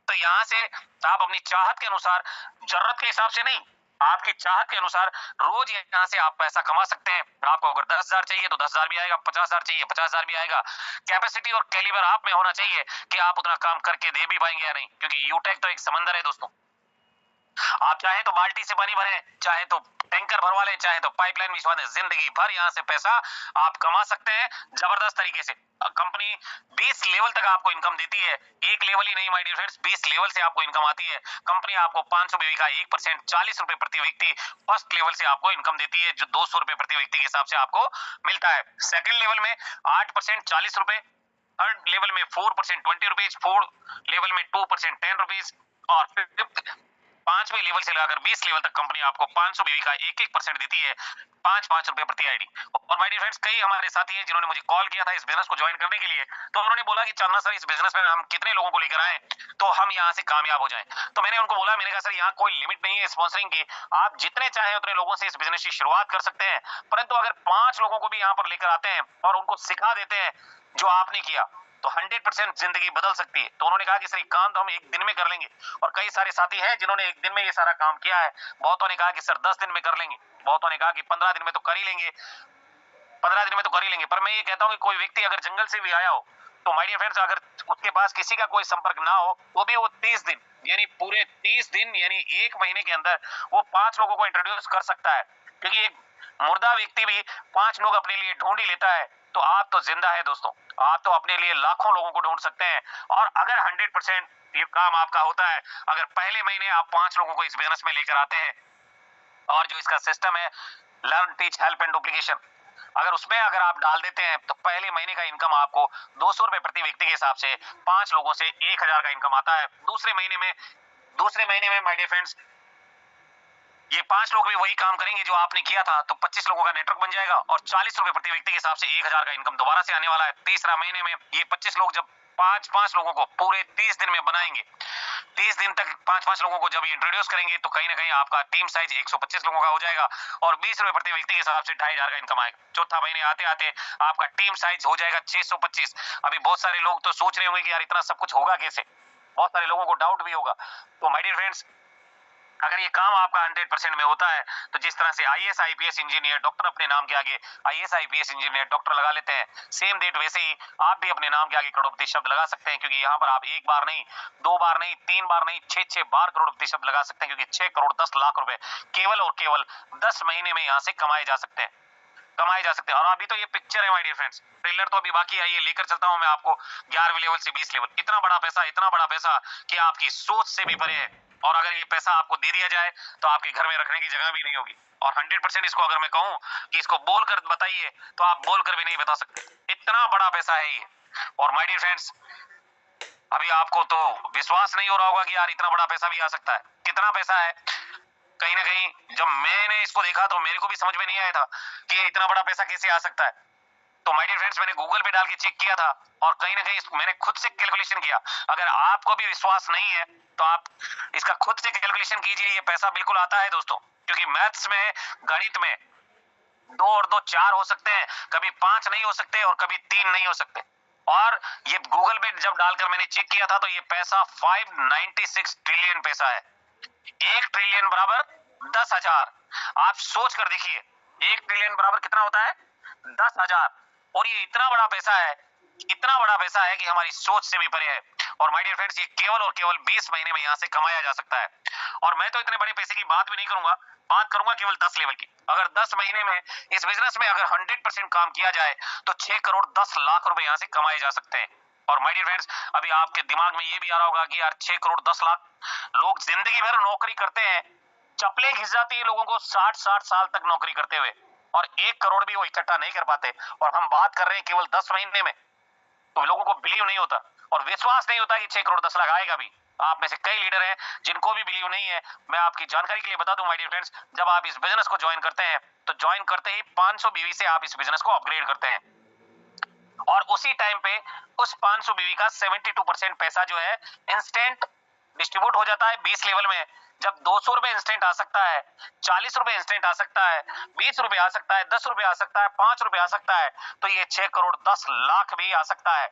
तो यहाँ से आप अपनी चाहत के अनुसार, जरूरत के हिसाब से नहीं, आपकी चाहत के अनुसार रोज यहाँ से आप पैसा कमा सकते हैं। आपको अगर 10,000 चाहिए तो 10,000 भी आएगा, 50,000 चाहिए 50,000 भी आएगा। कैपेसिटी और कैलिबर आप में होना चाहिए कि आप उतना काम करके दे भी पाएंगे या नहीं, क्योंकि यूटेक तो एक समंदर है दोस्तों। आप चाहे तो बाल्टी से पानी भरें, चाहे तो टैंकर भरवा लें, चाहे तो पाइपलाइन बिछवा दें, जिंदगी भर यहाँ से पैसा आप कमा सकते हैं जबरदस्त तरीके से। कंपनी 20 लेवल तक आपको इनकम देती है, एक लेवल ही नहीं माय डियर फ्रेंड्स, 20 लेवल से आपको इनकम आती है। कंपनी आपको 500 बीवी का 1% 40 रुपए प्रति व्यक्ति फर्स्ट लेवल से आपको इनकम देती है, जो 200 रुपए प्रति व्यक्ति के हिसाब से आपको मिलता है। सेकंड लेवल में 8% 40 रुपए, थर्ड लेवल में 4% 20 रुपीज, फोर्थ लेवल में 2% 10 रुपीज, और फिफ्थ 5वें लेवल से लगाकर 20 लेवल तक कंपनी आपको 500 बीवी का 1-1% देती है, 5-5 रुपए प्रति आईडी। और माय डियर फ्रेंड्स, कई हमारे साथी हैं जिन्होंने मुझे कॉल किया था इस बिजनेस को ज्वाइन करने के लिए। तो उन्होंने बोला कि चंदना सर, इस बिजनेस में हम कितने लोगों को लेकर आए तो हम यहाँ से कामयाब हो जाएं। तो मैंने उनको बोला, मैंने कहा सर यहाँ कोई लिमिट नहीं है स्पॉन्सरिंग की, आप जितने चाहे उतने लोगों से इस बिजनेस की शुरुआत कर सकते हैं। परंतु अगर 5 लोगों को भी यहाँ पर लेकर आते हैं और उनको सिखा देते हैं जो आपने किया, तो 100% जिंदगी बदल सकती है। तो उन्होंने कहा कि सर एक काम तो हम एक दिन में कर लेंगे, और कई सारे साथी हैं जिन्होंने एक दिन में ये सारा काम किया है। बहुतों ने कहा कि सर 10 दिन में कर लेंगे, बहुतों ने कहा कि 15 दिन में तो कर ही लेंगे, 15 दिन में तो कर ही लेंगे। पर मैं ये कहता हूँ कि कोई व्यक्ति अगर जंगल से भी आया हो, तो माय डियर फ्रेंड्स, अगर उसके पास किसी का कोई संपर्क ना हो, वो भी वो 30 दिन यानी पूरे 30 दिन यानी 1 महीने के अंदर वो 5 लोगों को इंट्रोड्यूस कर सकता है। क्योंकि एक मुर्दा व्यक्ति भी 5 लोग अपने लिए ढूंढ ही लेता है, तो आप तो जिंदा है दोस्तों, आप तो अपने लिए लाखों लोगों को ढूंढ सकते हैं। और अगर 100% ये काम आपका होता है, अगर पहले महीने आप 5 लोगों को इस बिजनेस में लेकर आते हैं, और जो इसका सिस्टम है learn teach help and duplication, अगर उसमें अगर आप डाल देते हैं, तो पहले महीने का इनकम आपको 200 रुपए प्रति व्यक्ति के हिसाब से 5 लोगों से 1,000 का इनकम आता है। दूसरे महीने में माय डियर फ्रेंड्स, ये 5 लोग भी वही काम करेंगे जो आपने किया था, तो 25 लोगों का नेटवर्क बन जाएगा, और 40 रुपए प्रति व्यक्ति के हिसाब से 1,000 का इनकम दोबारा से आने वाला है। तीसरा महीने में ये 25 लोग जब 5-5 लोगों को पूरे 30 दिन में बनाएंगे, 30 दिन तक 5-5 लोगों को जब इंट्रोड्यूस करेंगे, तो कहीं ना कहीं आपका टीम साइज 125 लोगों का हो जाएगा, और 20 रुपए प्रति व्यक्ति के हिसाब से 2,500 का इनकम आएगा। चौथा महीने आते आते आपका टीम साइज हो जाएगा 625। अभी बहुत सारे लोग तो सोच रहे होंगे कि यार इतना सब कुछ होगा कैसे, बहुत सारे लोगों को डाउट भी होगा। तो माय डियर फ्रेंड्स, अगर ये काम आपका 100% में होता है, तो जिस तरह से आईएएस आईपीएस इंजीनियर डॉक्टर अपने नाम के आगे आईएएस आईपीएस इंजीनियर डॉक्टर लगा लेते हैं, सेम डेट वैसे ही आप भी अपने नाम के आगे करोड़पति शब्द लगा सकते हैं। क्योंकि यहाँ पर आप एक बार नहीं, 2 बार नहीं, 3 बार नहीं, 6 बार करोड़पति शब्द लगा सकते हैं, क्योंकि 6 करोड़ 10 लाख रुपए केवल और केवल 10 महीने में यहाँ से कमाए जा सकते हैं। और अभी तो ये पिक्चर है माय डियर फ्रेंड्स, ट्रेलर तो अभी बाकी है। ये लेकर चलता हूं मैं आपको 11वें लेवल से 20 लेवल। इतना बड़ा पैसा कि आपकी सोच से भी परे है। और अगर ये पैसा आपको दे दिया जाए, तो आपके घर में रखने की जगह भी नहीं होगी। और 100% इसको अगर मैं कहूं कि इसको बोलकर बताइए, तो आप बोलकर भी नहीं बता सकते, इतना बड़ा पैसा है ये। और माय डियर फ्रेंड्स, अभी आपको तो विश्वास नहीं हो रहा होगा कि यार इतना बड़ा पैसा भी आ सकता है। कितना पैसा है, कहीं ना कहीं जब मैंने इसको देखा तो मेरे को भी समझ में नहीं आया था कि इतना बड़ा पैसा कैसे आ सकता है। तो माय डियर फ्रेंड्स, मैंने गूगल पे डाल के चेक किया था, और कहीं ना कहीं मैंने खुद से कैलकुलेशन किया। अगर आपको भी विश्वास नहीं है, तो आप इसका खुद से कैलकुलेशन कीजिए, ये पैसा बिल्कुल आता है दोस्तों। क्योंकि मैथ्स में, गणित में 2 और 2 4 हो सकते हैं, कभी 5 नहीं हो सकते, और कभी 3 नहीं हो सकते। और ये गूगल पे जब डालकर मैंने चेक किया था, तो ये पैसा 596 ट्रिलियन पैसा है। 1 ट्रिलियन बराबर 10,000। आप सोच कर देखिए, 1 ट्रिलियन बराबर कितना होता है, 10,000। और ये इतना बड़ा पैसा है इतना बड़ा पैसा है कि हमारी सोच से भी परे है। और माय डियर फ्रेंड्स, ये केवल और केवल 20 महीने में यहाँ से कमाया जा सकता है। और मैं तो इतने बड़े पैसे की बात भी नहीं करूंगा, बात करूंगा केवल 10 लेवल की। अगर 10 महीने में इस बिजनेस में अगर 100% काम किया जाए तो 6 करोड़ 10 लाख रुपए यहाँ से कमाए जा सकते हैं। और माय डियर फ्रेंड्स, अभी आपके दिमाग में ये भी आ रहा होगा कि यार 6 करोड़ 10 लाख, लोग जिंदगी भर नौकरी करते हैं, चप्पलें घिस जाती है लोगों को 60-60 साल तक नौकरी करते हुए, और 1 करोड़ भी वो इकट्ठा नहीं कर पाते। और हम बात कर रहे हैं केवल 10 महीने में। तो लोगों को बिलीव नहीं होता और विश्वास नहीं होता कि 6 करोड़ 10 लाख आएगा भी। आप में से कई लीडर हैं जिनको भी बिलीव नहीं है। मैं आपकी जानकारी के लिए बता दूं माय डियर फ्रेंड्स, जब आप इस बिजनेस को ज्वाइन करते हैं तो ज्वाइन करते ही 500 बीवी से आप इस बिजनेस को अपग्रेड करते हैं, और उसी टाइम पे उस 500 बीवी का 72% पैसा जो है इंस्टेंट डिस्ट्रीब्यूट हो जाता है 20 लेवल में। जब 200 रुपए इंस्टेंट आ सकता है, 40 रुपए इंस्टेंट आ सकता है, 20 रुपए आ सकता है, 10 रुपए आ सकता है, 5 रुपए आ सकता है, तो ये 6 करोड़ 10 लाख भी आ सकता है।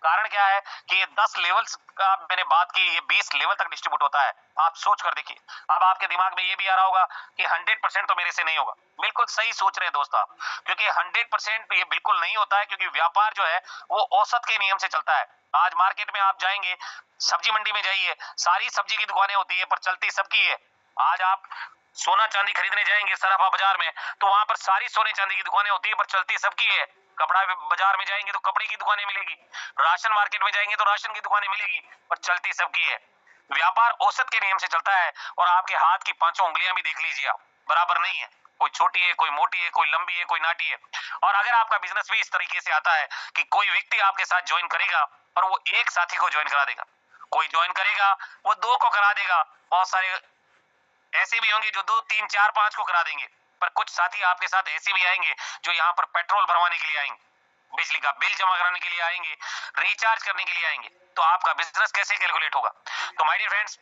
कारण क्या है कि ये 10 लेवल्स का मैंने बात की, ये 20 लेवल तक डिस्ट्रीब्यूट होता है। आप सोच कर देखिए। अब आपके दिमाग में ये भी आ रहा होगा कि 100% तो मेरे से नहीं होगा। बिल्कुल सही सोच रहे हैं दोस्त आप, क्योंकि 100% ये बिल्कुल नहीं होता है, क्योंकि व्यापार जो है वो औसत के नियम से चलता है। आज मार्केट में आप जाएंगे, सब्जी मंडी में जाइए, सारी सब्जी की दुकानें होती है पर चलती सबकी है। आज आप सोना चांदी खरीदने जाएंगे सराफा बाजार में, तो वहां पर सारी सोने चांदी की दुकानें होती है पर चलती सबकी है। कपड़ा बाजार में जाएंगे तो कपड़े की दुकानें मिलेगी, राशन मार्केट में जाएंगे तो राशन की दुकानें मिलेगी, पर चलती सबकी है। व्यापार औसत के नियम से चलता है। और आपके हाथ की पांचों उंगलियां भी देख लीजिए आप, बराबर नहीं है। कोई छोटी है, कोई मोटी है, कोई लंबी है, कोई नाटी है। और अगर आपका बिजनेस भी इस तरीके से आता है कि कोई व्यक्ति आपके साथ ज्वाइन करेगा और वो एक साथी को ज्वाइन करा देगा, कोई ज्वाइन करेगा वो 2 को करा देगा, बहुत सारे ऐसे भी होंगे जो 2 3 4 5 को करा देंगे। पर कुछ साथी आपके साथ ऐसे भी आएंगे जो यहाँ पर पेट्रोल भरवाने के लिए आएंगे, बिजली का बिल जमा कराने के लिए आएंगे, रिचार्ज करने के लिए आएंगे। तो आपका बिजनेस कैसे कैलकुलेट होगा? तो माय डियर फ्रेंड्स,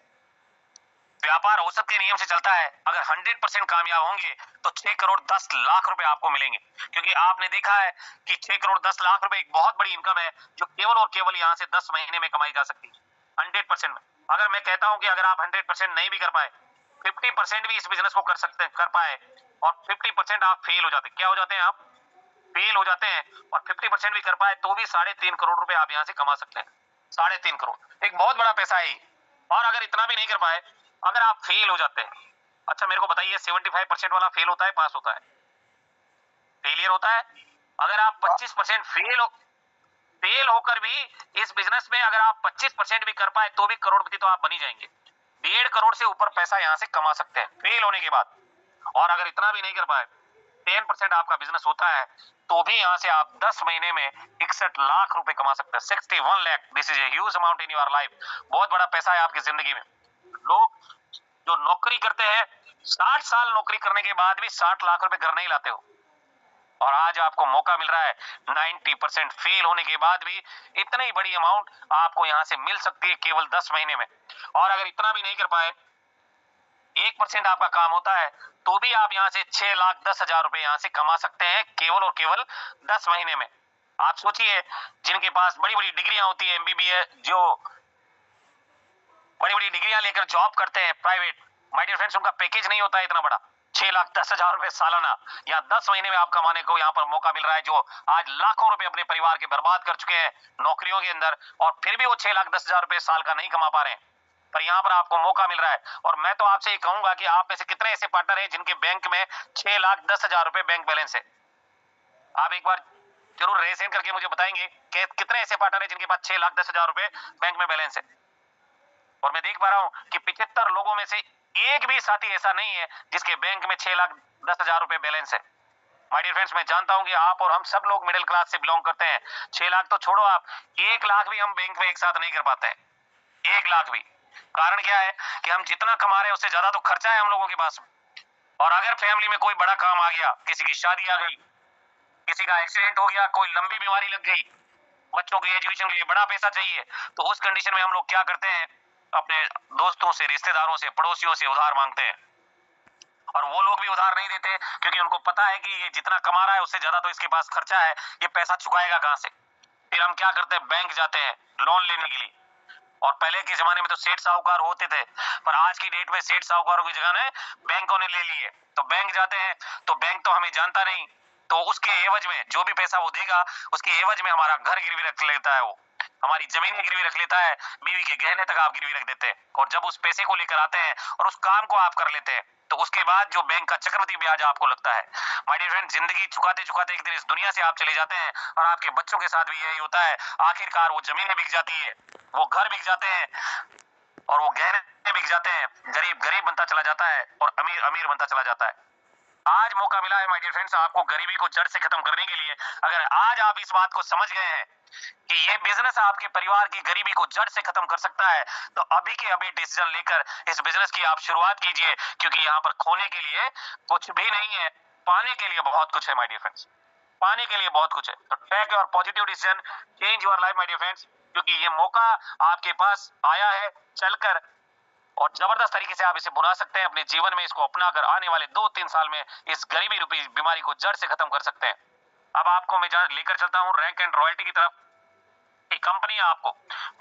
व्यापार औसत के नियम से चलता है। अगर 100% कामयाब होंगे तो 6 करोड़ 10 लाख रुपए आपको मिलेंगे, क्योंकि आपने देखा है कि 6 करोड़ 10 लाख रुपए एक बहुत बड़ी इनकम है जो केवल और केवल यहाँ से 10 महीने में कमाई जा सकती है 100% में। अगर मैं कहता हूं कि अगर आप 100% नहीं भी कर पाए, 50% भी इस बिजनेस को कर पाए, और 50% आप फेल हो जाते, क्या हो जाते हैं आप? फेल हो जाते हैं। और 50% भी कर पाए तो भी 3.5 करोड़ रुपए आप यहाँ से कमा सकते हैं। 3.5 करोड़ एक बहुत बड़ा पैसा है। और अगर इतना भी नहीं कर पाए, अगर आप फेल हो जाते हैं, अच्छा मेरे को बताइए 75% वाला फेल होता है पास होता है? फेलियर होता है। अगर आप 25% फेल होकर भी इस बिजनेस में अगर आप 25% भी कर पाए तो भी करोड़पति तो आप बन ही जाएंगे। 1.5 करोड़ से ऊपर पैसा यहाँ से कमा सकते हैं फेल होने के बाद। और अगर इतना भी नहीं कर पाए, 10% आपका बिजनेस होता है, तो भी यहाँ से आप 10 महीने में 61 लाख रुपए कमा सकते हैं। 61 lakh, this is a huge amount in your life. बहुत बड़ा पैसा है आपकी जिंदगी में। लोग जो नौकरी करते हैं 60 साल नौकरी करने के बाद भी 60 लाख रुपए घर नहीं लाते हो, और आज आपको मौका मिल रहा है 90% फेल होने के बाद भी इतनी बड़ी अमाउंट आपको यहां से मिल सकती है केवल 10 महीने में। और अगर इतना भी नहीं कर पाए, 1% आपका काम होता है, तो भी आप यहाँ से 6,10,000 रुपए यहाँ से कमा सकते हैं केवल और केवल 10 महीने में। आप सोचिए, जिनके पास बड़ी बड़ी डिग्रियां होती है, एमबीबीएस, जो बड़ी बड़ी डिग्रियां लेकर जॉब करते हैं प्राइवेट, माय डियर फ्रेंड्स, उनका पैकेज नहीं होता है इतना बड़ा, 6,10,000 रुपए सालाना। या 10 महीने में आप कमाने को यहाँ पर मौका मिल रहा है, जो आज लाखों रुपए अपने परिवार के बर्बाद कर चुके हैं नौकरियों के अंदर, और फिर भी वो 6,10,000 रुपए साल का नहीं कमा पा रहे हैं। पर यहाँ पर आपको मौका मिल रहा है। और मैं तो आपसे ये कहूंगा कि आप में से कितने ऐसे पार्टनर हैं जिनके बैंक में 6,10,000 रुपए बैंक बैलेंस है? आप एक बार जरूर रेस करके मुझे बताएंगे कि कितने ऐसे पार्टनर हैं जिनके पास 6,10,000 रुपए बैंक में बैलेंस है। और मैं देख पा रहा हूं कि 75 लोगों में से एक भी साथी ऐसा नहीं है जिसके बैंक में 6,10,000 रुपए बैलेंस है। माय डियर फ्रेंड्स, मैं जानता हूं कि आप और हम सब लोग मिडिल क्लास से बिलोंग करते हैं। 6 लाख तो छोड़ो, आप 1 लाख भी हम बैंक में एक साथ नहीं कर पाते हैं। 1 लाख भी। कारण क्या है कि हम जितना कमा रहे हैं उससे ज्यादा तो खर्चा है हम लोगों के पास। और अगर फैमिली में कोई बड़ा काम आ गया, किसी की शादी आ गई, किसी का एक्सीडेंट हो गया, कोई लंबी बीमारी लग गई, बच्चों के एजुकेशन के लिए बड़ा पैसा चाहिए, तो उस कंडीशन में हम लोग क्या करते हैं? अपने दोस्तों से, रिश्तेदारों से, पड़ोसियों से उधार मांगते हैं। और वो लोग भी उधार नहीं देते, क्योंकि उनको पता है कि ये जितना कमा रहा है उससे ज्यादा तो इसके पास खर्चा है, ये पैसा चुकाएगा कहां से? फिर हम क्या करते हैं? बैंक जाते हैं लोन लेने के लिए। और पहले के जमाने में तो सेठ साहूकार होते थे, पर आज की डेट में सेठ साहूकारों की जगह ने बैंकों ने ले ली है। तो बैंक जाते हैं तो बैंक तो हमें जानता नहीं, तो उसके एवज में जो भी पैसा वो देगा, उसके एवज में हमारा घर गिरवी रख लेता है, वो हमारी जमीन गिरवी रख लेता है, बीवी के गहने तक आप गिरवी रख देते हैं। और जब उस पैसे को लेकर आते हैं और उस काम को आप कर लेते हैं, तो उसके बाद जो बैंक का चक्रवृद्धि ब्याज आपको लगता है, माय डियर फ्रेंड, जिंदगी चुकाते चुकाते एक दिन इस दुनिया से आप चले जाते हैं। और आपके बच्चों के साथ भी यही होता है, आखिरकार वो जमीनें बिक जाती है, वो घर बिक जाते हैं, और वो गहने बिक जाते हैं। गरीब गरीब बनता चला जाता है और अमीर अमीर बनता चला जाता है। आज मौका मिला है माय डियर फ्रेंड्स आपको गरीबी को जड़ से खत्म करने के लिए। अगर आज आप इस बात को समझ गए हैं कि ये बिजनेस आपके परिवार की गरीबी को जड़ से खत्म कर सकता है, तो अभी के अभी डिसीजन लेकर इस बिजनेस की आप शुरुआत कीजिए, क्योंकि यहाँ पर खोने के लिए कुछ भी नहीं है, पाने के लिए बहुत कुछ है माय डियर फ्रेंड्स, पाने के लिए बहुत कुछ है। तो take your positive decision, change your life my dear friends, क्योंकि ये मौका आपके पास आया है चलकर, और जबरदस्त तरीके से आप इसे बुना सकते हैं अपने जीवन में। इसको अपनाकर आने वाले 2-3 साल में इस गरीबी रूपी बीमारी को जड़ से खत्म कर सकते हैं। अब आपको मैं लेकर चलता हूं रैंक एंड रॉयल्टी की तरफ। एक कंपनी आपको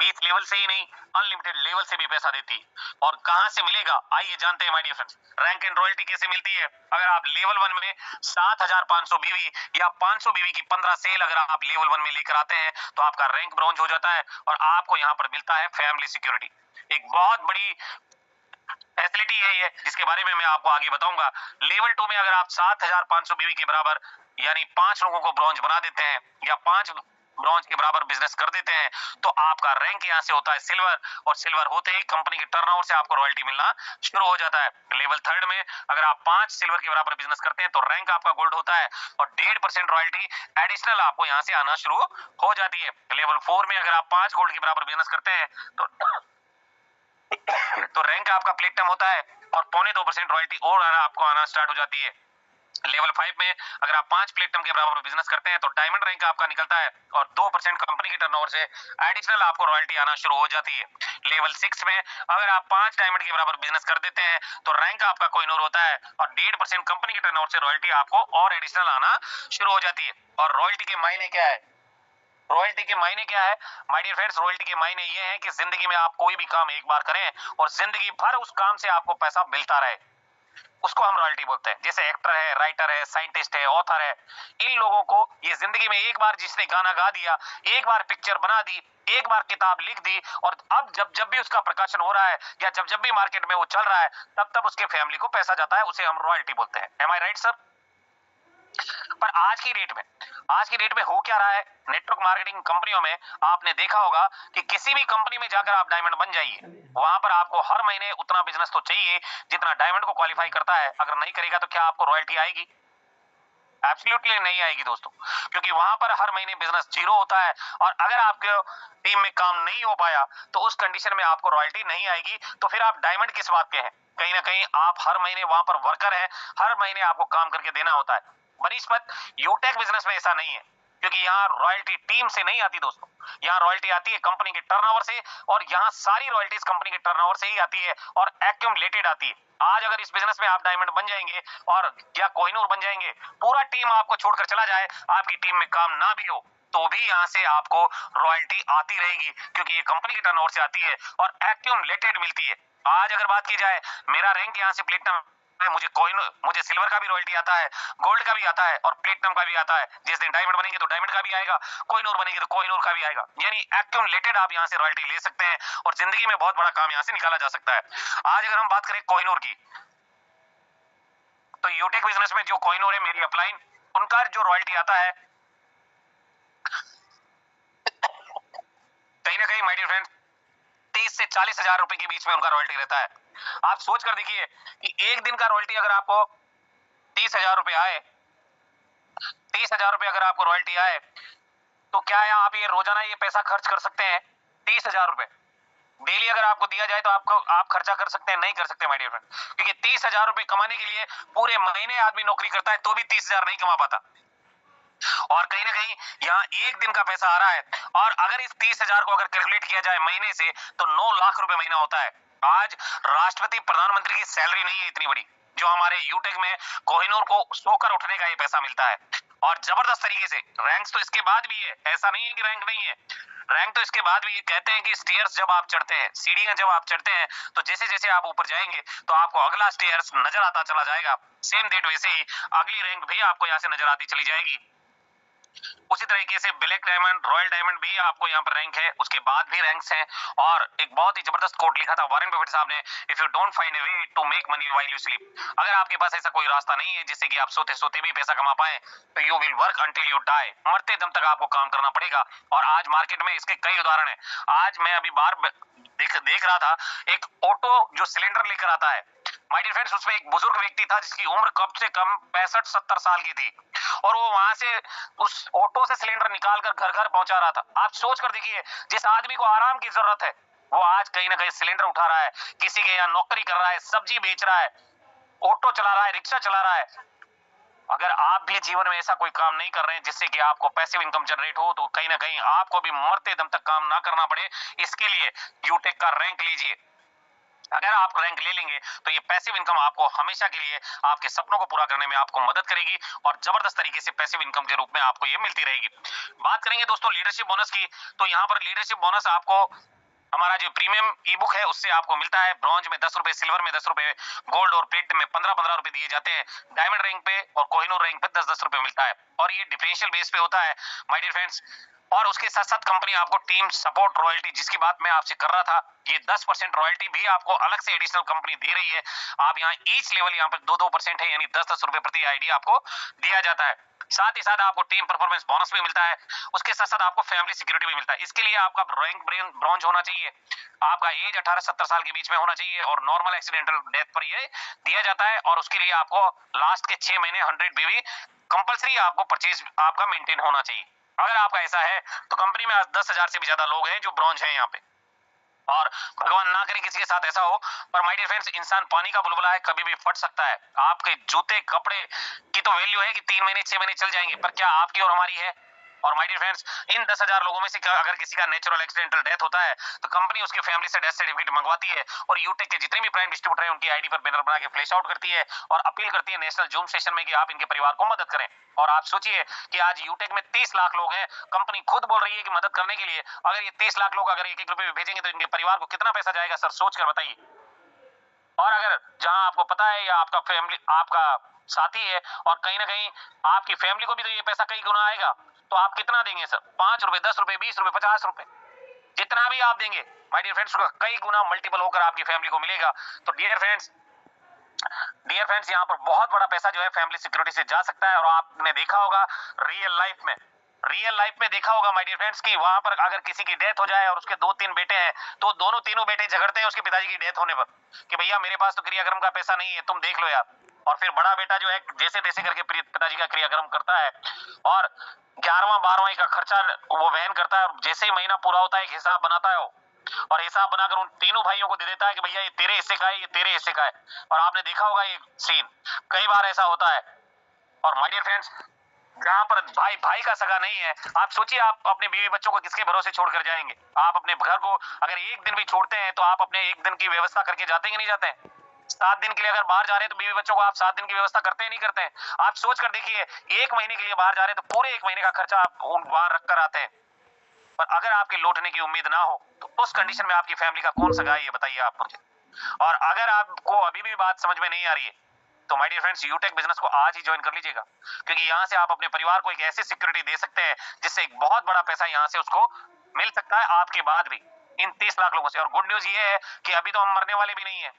20 लेवल से ही नहीं, अनलिमिटेड लेवल से भी पैसा देती है। और कहां से मिलेगा, आइए जानते हैं my dear friends. Rank and royalty कैसे मिलती है? अगर आप लेवल 1 में 7500 बीवी या 500 बीवी की 15 सेल अगर आप लेवल 1 में लेकर आते हैं, तो आपका रैंक ब्रॉन्ज हो जाता है और आपको यहां पर मिलता है फैमिली सिक्योरिटी। एक बहुत बड़ी फैसिलिटी है ये, जिसके बारे में मैं आपको आगे बताऊंगा। लेवल 2 में अगर आप 7500 बीवी के बराबर यानी 5 लोगों को ब्रॉन्ज बना देते हैं या 5 ब्रॉन्ज के बराबर बिजनेस कर देते हैं, तो आपका रैंक यहां से होता है सिल्वर, और सिल्वर होते ही कंपनी के टर्नओवर से आपको रॉयल्टी मिलना शुरू हो जाता है। लेवल 3 में अगर आप 5 सिल्वर के बराबर बिजनेस करते हैं, तो रैंक आपका गोल्ड होता है और 1.5% रॉयल्टी एडिशनल आपको यहां से आना शुरू हो जाती है। लेवल 4 में अगर आप 5 गोल्ड के बराबर बिजनेस करते हैं, तो रैंक आपका प्लेटिनम होता है और 0.25% रॉयल्टी और आपको आना स्टार्ट हो जाती है। लेवल 5 में अगर आप 5 प्लेटिनम के बराबर बिजनेस करते हैं, तो डायमंड रैंक आपका निकलता है और 2% कंपनी के टर्नओवर से एडिशनल आपको रॉयल्टी आना शुरू हो जाती है। लेवल 6 में अगर आप 5 डायमंड के बराबर बिजनेस कर देते हैं, तो रैंक आपका कोहिनूर होता है और 1.5% कंपनी के टर्नओवर से रॉयल्टी आपको और एडिशनल आना शुरू हो जाती है। और रॉयल्टी के मायने क्या है? रॉयल्टी के मायने क्या है माय डियर फ्रेंड्स? रॉयल्टी के मायने ये है कि जिंदगी में आप कोई भी काम एक बार करें और जिंदगी भर उस काम से आपको पैसा मिलता रहे, उसको हम रॉयल्टी बोलते हैं। जैसे एक्टर है, राइटर है, साइंटिस्ट है, ऑथर है, इन लोगों को ये जिंदगी में एक बार जिसने गाना गा दिया, एक बार पिक्चर बना दी, एक बार किताब लिख दी, और अब जब जब भी उसका प्रकाशन हो रहा है या जब जब भी मार्केट में वो चल रहा है, तब तब उसके फैमिली को पैसा जाता है, उसे हम रॉयल्टी बोलते हैं। एम आई राइट सर? पर आज की डेट में हो क्या रहा है? नेटवर्क मार्केटिंग कंपनियों में आपने देखा होगा कि किसी भी कंपनी में जाकर आप डायमंड बन जाइए, वहां पर आपको हर महीने उतना बिजनेस तो चाहिए जितना डायमंड को क्वालिफाई करता है। अगर नहीं करेगा तो क्या आपको रॉयल्टी आएगी? एब्सोल्युटली नहीं आएगी दोस्तों, क्योंकि वहां पर हर महीने बिजनेस जीरो होता है। और अगर आपके टीम में काम नहीं हो पाया, तो उस कंडीशन में आपको रॉयल्टी नहीं आएगी। तो फिर आप डायमंड किस बात के हैं? कहीं ना कहीं आप हर महीने वहां पर वर्कर हैं, हर महीने आपको काम करके देना होता है। बनिस्पत यूटेक बिजनेस में ऐसा नहीं है, क्योंकि यहाँ रॉयल्टी टीम से नहीं आती दोस्तों, यहाँ रॉयल्टी आती है कंपनी के टर्नओवर से, और यहाँ सारी रॉयल्टीज कंपनी के टर्नओवर से ही आती है और एक्यूमुलेटेड आती है। आज अगर इस बिजनेस में आप डायमंड बन जाएंगे और या कोहिनूर बन जाएंगे, पूरा टीम आपको छोड़कर चला जाए, आपकी टीम में काम ना भी हो, तो भी यहाँ से आपको रॉयल्टी आती रहेगी, क्योंकि ये कंपनी के टर्नओवर से आती है और एक्यूमुलेटेड मिलती है। आज अगर बात की जाए, मेरा रैंक यहाँ से प्लेटिनम, मुझे सिल्वर का भी रॉयल्टी आता है, गोल्ड का भी आता है और प्लेटिनम का भी आता है। जिस दिन डायमंड बनेंगे तो डायमंड का भी आएगा, कोहिनूर बनेंगे तो कोहिनूर का भी आएगा। यानी एक्यूमुलेटेड आप यहाँ से रॉयल्टी ले सकते हैं और जिंदगी में बहुत बड़ा काम यहाँ से निकाला जा सकता है। आज अगर हम बात करें कोहिनूर की, तो यूटेक बिजनेस में जो कोहिनूर है, मेरी अपलाइन, उनका जो रॉयल्टी आता है, कहीं ना कहीं माय डियर फ्रेंड 30 से 40 हजार रुपए के बीच में उनका रॉयल्टी रहता है। आप सोच कर देखिए कि एक दिन का रॉयल्टी अगर आपको 30,000 रुपए आए, 30,000 रुपए अगर आपको रॉयल्टी आए, तो क्या है आप ये रोजाना ये पैसा खर्च कर सकते हैं? 30,000 रुपए डेली अगर आपको दिया जाए तो आप खर्चा कर सकते हैं? नहीं कर सकते माय डियर फ्रेंड, क्योंकि 30,000 रुपए कमाने के लिए पूरे महीने आदमी नौकरी करता है, तो भी 30,000 नहीं कमा पाता। और कहीं ना कहीं यहाँ एक दिन का पैसा आ रहा है, और अगर इस 30,000 को अगर कैलकुलेट किया जाए महीने से, तो 9 लाख रुपए महीना होता है। आज राष्ट्रपति प्रधानमंत्री की सैलरी नहीं है इतनी बड़ी, जो हमारे यूटेक में कोहिनूर को सोकर उठने का ये पैसा मिलता है। और जबरदस्त तरीके से रैंक्स तो इसके बाद भी है, ऐसा नहीं है कि रैंक नहीं है, रैंक तो इसके बाद भी ये कहते हैं कि स्टेयर्स जब आप चढ़ते हैं, सीढ़ियां जब आप चढ़ते हैं, तो जैसे जैसे आप ऊपर जाएंगे, तो आपको अगला स्टेयर्स नजर आता चला जाएगा। सेम डेट वैसे ही अगली रैंक भी आपको यहाँ से नजर आती चली जाएगी। उसी तरीके से ब्लैक डायमंड, रॉयल डायमंड भी आपको यहाँ पर रैंक है, उसके बाद भी रैंक्स हैं। और एक बहुत ही जबरदस्त कोट लिखा था वॉरेन बफेट साहब ने, if you don't find a way to make money while you sleep, अगर आपके पास ऐसा कोई रास्ता नहीं है जिससे कि आप सोते सोते भी पैसा कमा पाए, तो you will work until you die, मरते दम तक आपको काम करना पड़ेगा। और आज मार्केट में इसके कई उदाहरण है। आज मैं अभी बाहर देख रहा था, एक ऑटो जो सिलेंडर लेकर आता है, माय डियर फ्रेंड्स, उसमें एक बुजुर्ग व्यक्ति था जिसकी उम्र कम से कम 65-70 साल की थी, और वो वहां से उस ऑटो से सिलेंडर निकालकर घर घर पहुंचा रहा था। आप सोच कर देखिए, जिस आदमी को आराम की जरूरत है, वो आज कहीं ना कहीं सिलेंडर उठा रहा है, किसी के यहाँ नौकरी कर रहा है, सब्जी बेच रहा है, ऑटो चला रहा है, रिक्शा चला रहा है। अगर आप भी जीवन में ऐसा कोई काम नहीं कर रहे हैं जिससे कि आपको पैसिव इनकम जनरेट हो, तो कहीं ना कहीं आपको भी मरते दम तक काम ना करना पड़े, इसके लिए यूटेक का रैंक लीजिए। अगर आप रैंक ले लेंगे तो ये पैसिव इनकम आपको हमेशा के लिए आपके सपनों को पूरा करने में आपको मदद करेगी, और जबरदस्त तरीके से पैसिव इनकम के रूप में आपको ये मिलती रहेगी। बात करेंगे दोस्तों लीडरशिप बोनस की, तो यहाँ पर लीडरशिप बोनस आपको हमारा जो प्रीमियम ई बुक है उससे आपको मिलता है। ब्रॉन्ज में 10 रुपए, सिल्वर में 10 रुपए, गोल्ड और प्लेट में 15-15 रुपए दिए जाते हैं। डायमंड रैंक पे और कोहिनूर रैंक पे 10-10 रुपए मिलता है, और ये डिफरेंशियल बेस पे होता है माय डियर फ्रेंड्स। और उसके साथ साथ कंपनी आपको टीम सपोर्ट रॉयल्टी, जिसकी बात मैं आपसे कर रहा था, ये 10% रॉयल्टी भी आपको अलग से एडिशनल कंपनी दे रही है। आप यहाँ ईच लेवल यहाँ पर 2-2% है, यानी 10-10 रुपए प्रति आईडी आपको दिया जाता है। साथ ही साथ आपको टीम परफॉर्मेंस बोनस भी मिलता है, उसके साथ साथ आपको फैमिली सिक्योरिटी भी मिलता है। इसके लिए आपका रैंक ब्रॉन्ज होना चाहिए, आपका एज 18-70 साल के बीच में होना चाहिए, और नॉर्मल एक्सीडेंटल डेथ पर ये दिया जाता है। और उसके लिए आपको लास्ट के 6 महीने 100 बीवी कंपलसरी आपको परचेज आपका मेंटेन होना चाहिए। अगर आपका ऐसा है तो कंपनी में आज 10,000 से भी ज्यादा लोग हैं जो ब्रॉन्ज हैं यहाँ पे, और भगवान ना करे किसी के साथ ऐसा हो, पर माय डियर फ्रेंड्स, इंसान पानी का बुलबुला है, कभी भी फट सकता है। आपके जूते कपड़े की तो वैल्यू है कि 3 महीने 6 महीने चल जाएंगे, पर क्या आपकी और हमारी है? और माय डियर फ्रेंड्स, इन 10,000 लोगों में से अगर किसी का नेचुरल एक्सीडेंटल डेथ होता है, तो कंपनी उसके फैमिली से डेथ सर्टिफिकेट मंगवाती है, और यूटेक के जितने भी प्राइम डिस्ट्रीब्यूटर हैं उनकी आईडी पर बैनर बना के फ्लैश आउट करती है, और अपील करती है नेशनल जूम सेशन में कि आप इनके परिवार को मदद करें। और आप सोचिए कि आज यूटेक में 30 लाख लोग हैं, कंपनी खुद बोल रही है कि मदद करने के लिए। अगर ये 30 लाख लोग अगर 1-1 रुपए भी भेजेंगे तो इनके परिवार को कितना पैसा जाएगा सर, सोच कर बताइए। और अगर जहां आपको पता है या आपका फैमिली आपका साथी है, और कहीं ना कहीं आपकी फैमिली को भी तो ये पैसा कई गुना आएगा, तो आप कितना देंगे सर? 5 रुपए, 10 रुपए, 20 रुपए, 50 रुपए, जितना भी आप देंगे माय डियर फ्रेंड्स, कई गुना मल्टीपल होकर आपकी फैमिली को मिलेगा। तो डियर फ्रेंड्स, यहाँ पर बहुत बड़ा पैसा जो है फैमिली सिक्योरिटी से जा सकता है। और आपने देखा होगा रियल लाइफ में देखा होगा माय डियर फ्रेंड्स, कि वहां पर अगर किसी की डेथ हो जाए और उसके 2-3 बेटे हैं, तो दोनों तीनों बेटे झगड़ते हैं उसके पिताजी की डेथ होने पर कि भैया मेरे पास तो क्रियाक्रम का पैसा नहीं है, तुम देख लो यार। और फिर बड़ा बेटा जो है जैसे तैसे करके पिताजी का क्रियाक्रम करता है, और 11वां-12वां का खर्चा वो वहन करता है, और जैसे ही महीना पूरा होता है एक हिसाब बनाता है वो, और हिसाब बनाकर उन तीनों भाइयों को दे देता है कि भैया ये तेरे हिस्से का है, ये तेरे हिस्से का है। और आपने देखा होगा ये सीन कई बार ऐसा होता है। और माय डियर फ्रेंड्स, जहां पर भाई भाई का सगा नहीं है, आप सोचिए आप अपने बीवी बच्चों को किसके भरोसे छोड़कर जाएंगे? आप अपने घर को अगर एक दिन भी छोड़ते हैं तो आप अपने एक दिन की व्यवस्था करके जाते हैं कि नहीं जाते हैं? 7 दिन के लिए अगर बाहर जा रहे हैं तो बीवी बच्चों को आप 7 दिन की व्यवस्था करते हैं नहीं करते हैं? आप सोच कर देखिए, 1 महीने के लिए बाहर जा रहे हैं तो पूरे 1 महीने का खर्चा आप वहां रख कर आते हैं। पर अगर आपके लौटने की उम्मीद ना हो, तो उस कंडीशन में आपकी फैमिली का कौन सगा है, ये बताइए आप मुझे। और अगर आपको अभी भी बात समझ में नहीं आ रही है, तो my dear friends, Utech business को आज ही ज्वाइन कर लीजिएगा, क्योंकि यहाँ से आप अपने परिवार को एक ऐसी सिक्योरिटी दे सकते हैं जिससे एक बहुत बड़ा पैसा यहाँ से उसको मिल सकता है आपके बाद भी, इन 30 लाख लोगों से। और गुड न्यूज ये है कि अभी तो हम मरने वाले भी नहीं है,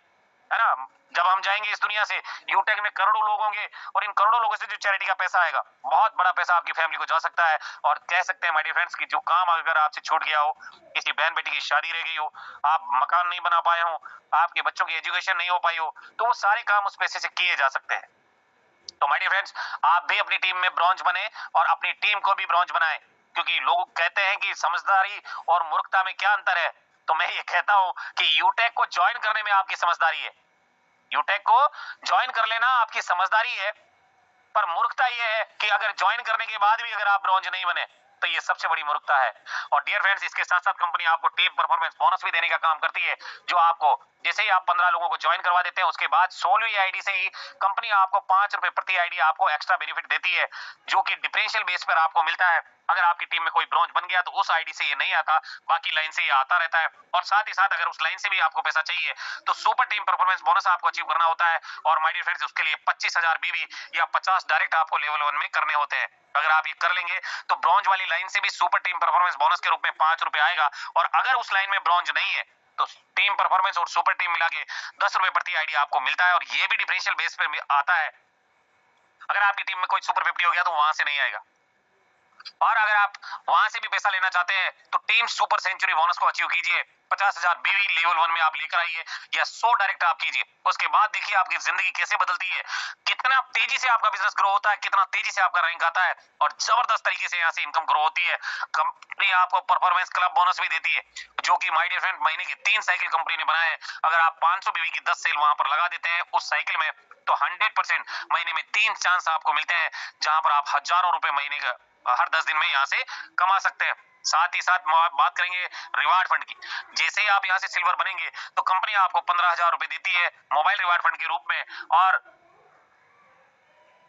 है ना? जब हम जाएंगे इस दुनिया से, यूटेक में करोड़ों लोग होंगे, और इन करोड़ों लोगों से जो चैरिटी का पैसा आएगा, बहुत बड़ा पैसा आपकी फैमिली को जा सकता है। और कह सकते हैं माय डियर फ्रेंड्स कि जो काम अगर आपसे छूट गया हो, किसी बहन बेटी की शादी रह गई हो, आप मकान नहीं बना पाए हो, आपके बच्चों की एजुकेशन नहीं हो पाई हो, तो वो सारे काम उस पैसे से किए जा सकते हैं। तो माय डियर फ्रेंड्स, आप भी अपनी टीम में ब्रॉन्ज बने, और अपनी टीम को भी ब्रॉन्ज बनाएं, क्योंकि लोग कहते हैं कि समझदारी और मूर्खता में क्या अंतर है, तो मैं ये कहता हूं कि यूटेक को ज्वाइन करने में आपकी समझदारी है। यूटेक को ज्वाइन कर लेना आपकी समझदारी है, पर मूर्खता यह है कि अगर ज्वाइन करने के बाद भी अगर आप ब्रॉन्ज नहीं बने, तो ये सबसे बड़ी मूर्खता है। और डियर फ्रेंड्स, इसके साथ साथ कंपनी आपको टीम परफॉर्मेंस बोनस भी देने का काम करती है, जो आपको जैसे ही आप 15 लोगों को ज्वाइन करवा देते हैं, उसके बाद 16वीं आईडी से ही कंपनी आपको 5 रुपए प्रति आईडी आपको एक्स्ट्रा बेनिफिट देती है, जो कि डिफरेंशियल बेस पर आपको मिलता है। अगर आपकी टीम में कोई ब्रॉन्ज बन गया तो उस आईडी से ये नहीं आता, बाकी लाइन से ये आता रहता है। और साथ ही साथ अगर उस लाइन से भी आपको पैसा चाहिए तो सुपर टीम परफॉर्मेंस बोनस आपको अचीव करना होता है। और माय डियर फ्रेंड्स, उसके लिए 25,000 बीबी या 50 डायरेक्ट आपको लेवल 1 में करने होते हैं। अगर आप ये कर लेंगे तो ब्रॉन्ज वाली लाइन से भी सुपर टीम परफॉर्मेंस बोनस के रूप में 5 रुपए आएगा। और अगर उस लाइन में ब्रॉन्ज नहीं है तो टीम परफॉर्मेंस और सुपर टीम मिला के 10 रुपए प्रति आईडी आपको मिलता है। और ये भी डिफरेंशियल बेस पे आता है। अगर आपकी टीम में कोई सुपर 50 हो गया तो वहां से नहीं आएगा। और अगर आप वहां से भी पैसा लेना चाहते हैं तो टीम सुपर सेंचुरी बोनस को अचीव कीजिए। 50,000 बीवी लेवल 1 में आप लेकर आइए या 100 डायरेक्ट आप कीजिए। उसके बाद देखिए आपकी जिंदगी कैसे बदलती है, कितना तेजी से आपका बिजनेस ग्रो होता है, कितना तेजी से आपका रैंक आता है और जबरदस्त तरीके से यहाँ से इनकम ग्रो होती है। कंपनी आपको परफॉर्मेंस क्लब बोनस भी देती है, जो कि माय डियर फ्रेंड महीने के 3 साइकिल कंपनी ने बनाए हैं। अगर आप 500 बीवी की 10 सेल वहां पर लगा देते हैं उस साइकिल में तो 100% महीने में 3 चांस आपको मिलते हैं, जहां पर आप हजारों रुपए महीने का हर 10 दिन में यहाँ से कमा सकते हैं। साथ ही साथ बात करेंगे रिवार्ड फंड की। जैसे ही आप यहाँ से सिल्वर बनेंगे तो कंपनी आपको 15,000 रुपए देती है मोबाइल रिवार्ड फंड के रूप में। और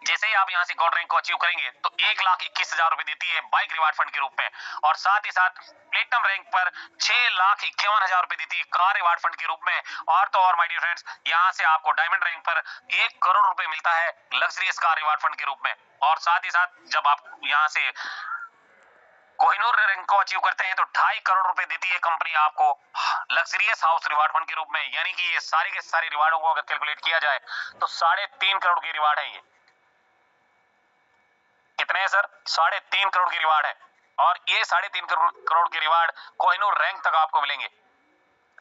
जैसे ही आप यहाँ से गोल्ड रैंक को अचीव करेंगे तो 1,21,000 रुपए देती है बाइक रिवार्ड फंड के रूप में। और साथ ही साथ प्लेटिनम रैंक पर 6,51,000 रुपए देती है कार रिवार्ड फंड के रूप में। और तो और माय डियर फ्रेंड्स, यहाँ से आपको डायमंड रैंक पर 1 करोड़ रुपए मिलता है लग्जरियस कार रिवार्ड फंड के रूप में। और साथ ही साथ जब आप यहाँ से कोहिनूर रैंक को अचीव करते हैं तो 2.5 करोड़ रुपए देती है कंपनी आपको लग्जरियस हाउस रिवार्ड फंड के रूप में। यानी कि ये सारे के सारे रिवार्डों को अगर कैलकुलेट किया जाए तो 3.5 करोड़ के रिवार्ड है। ये कितने हैं सर? 3.5 करोड़ के रिवार्ड है। और ये 3.5 करोड़ के रिवार्ड कोहिनूर रैंक तक आपको मिलेंगे।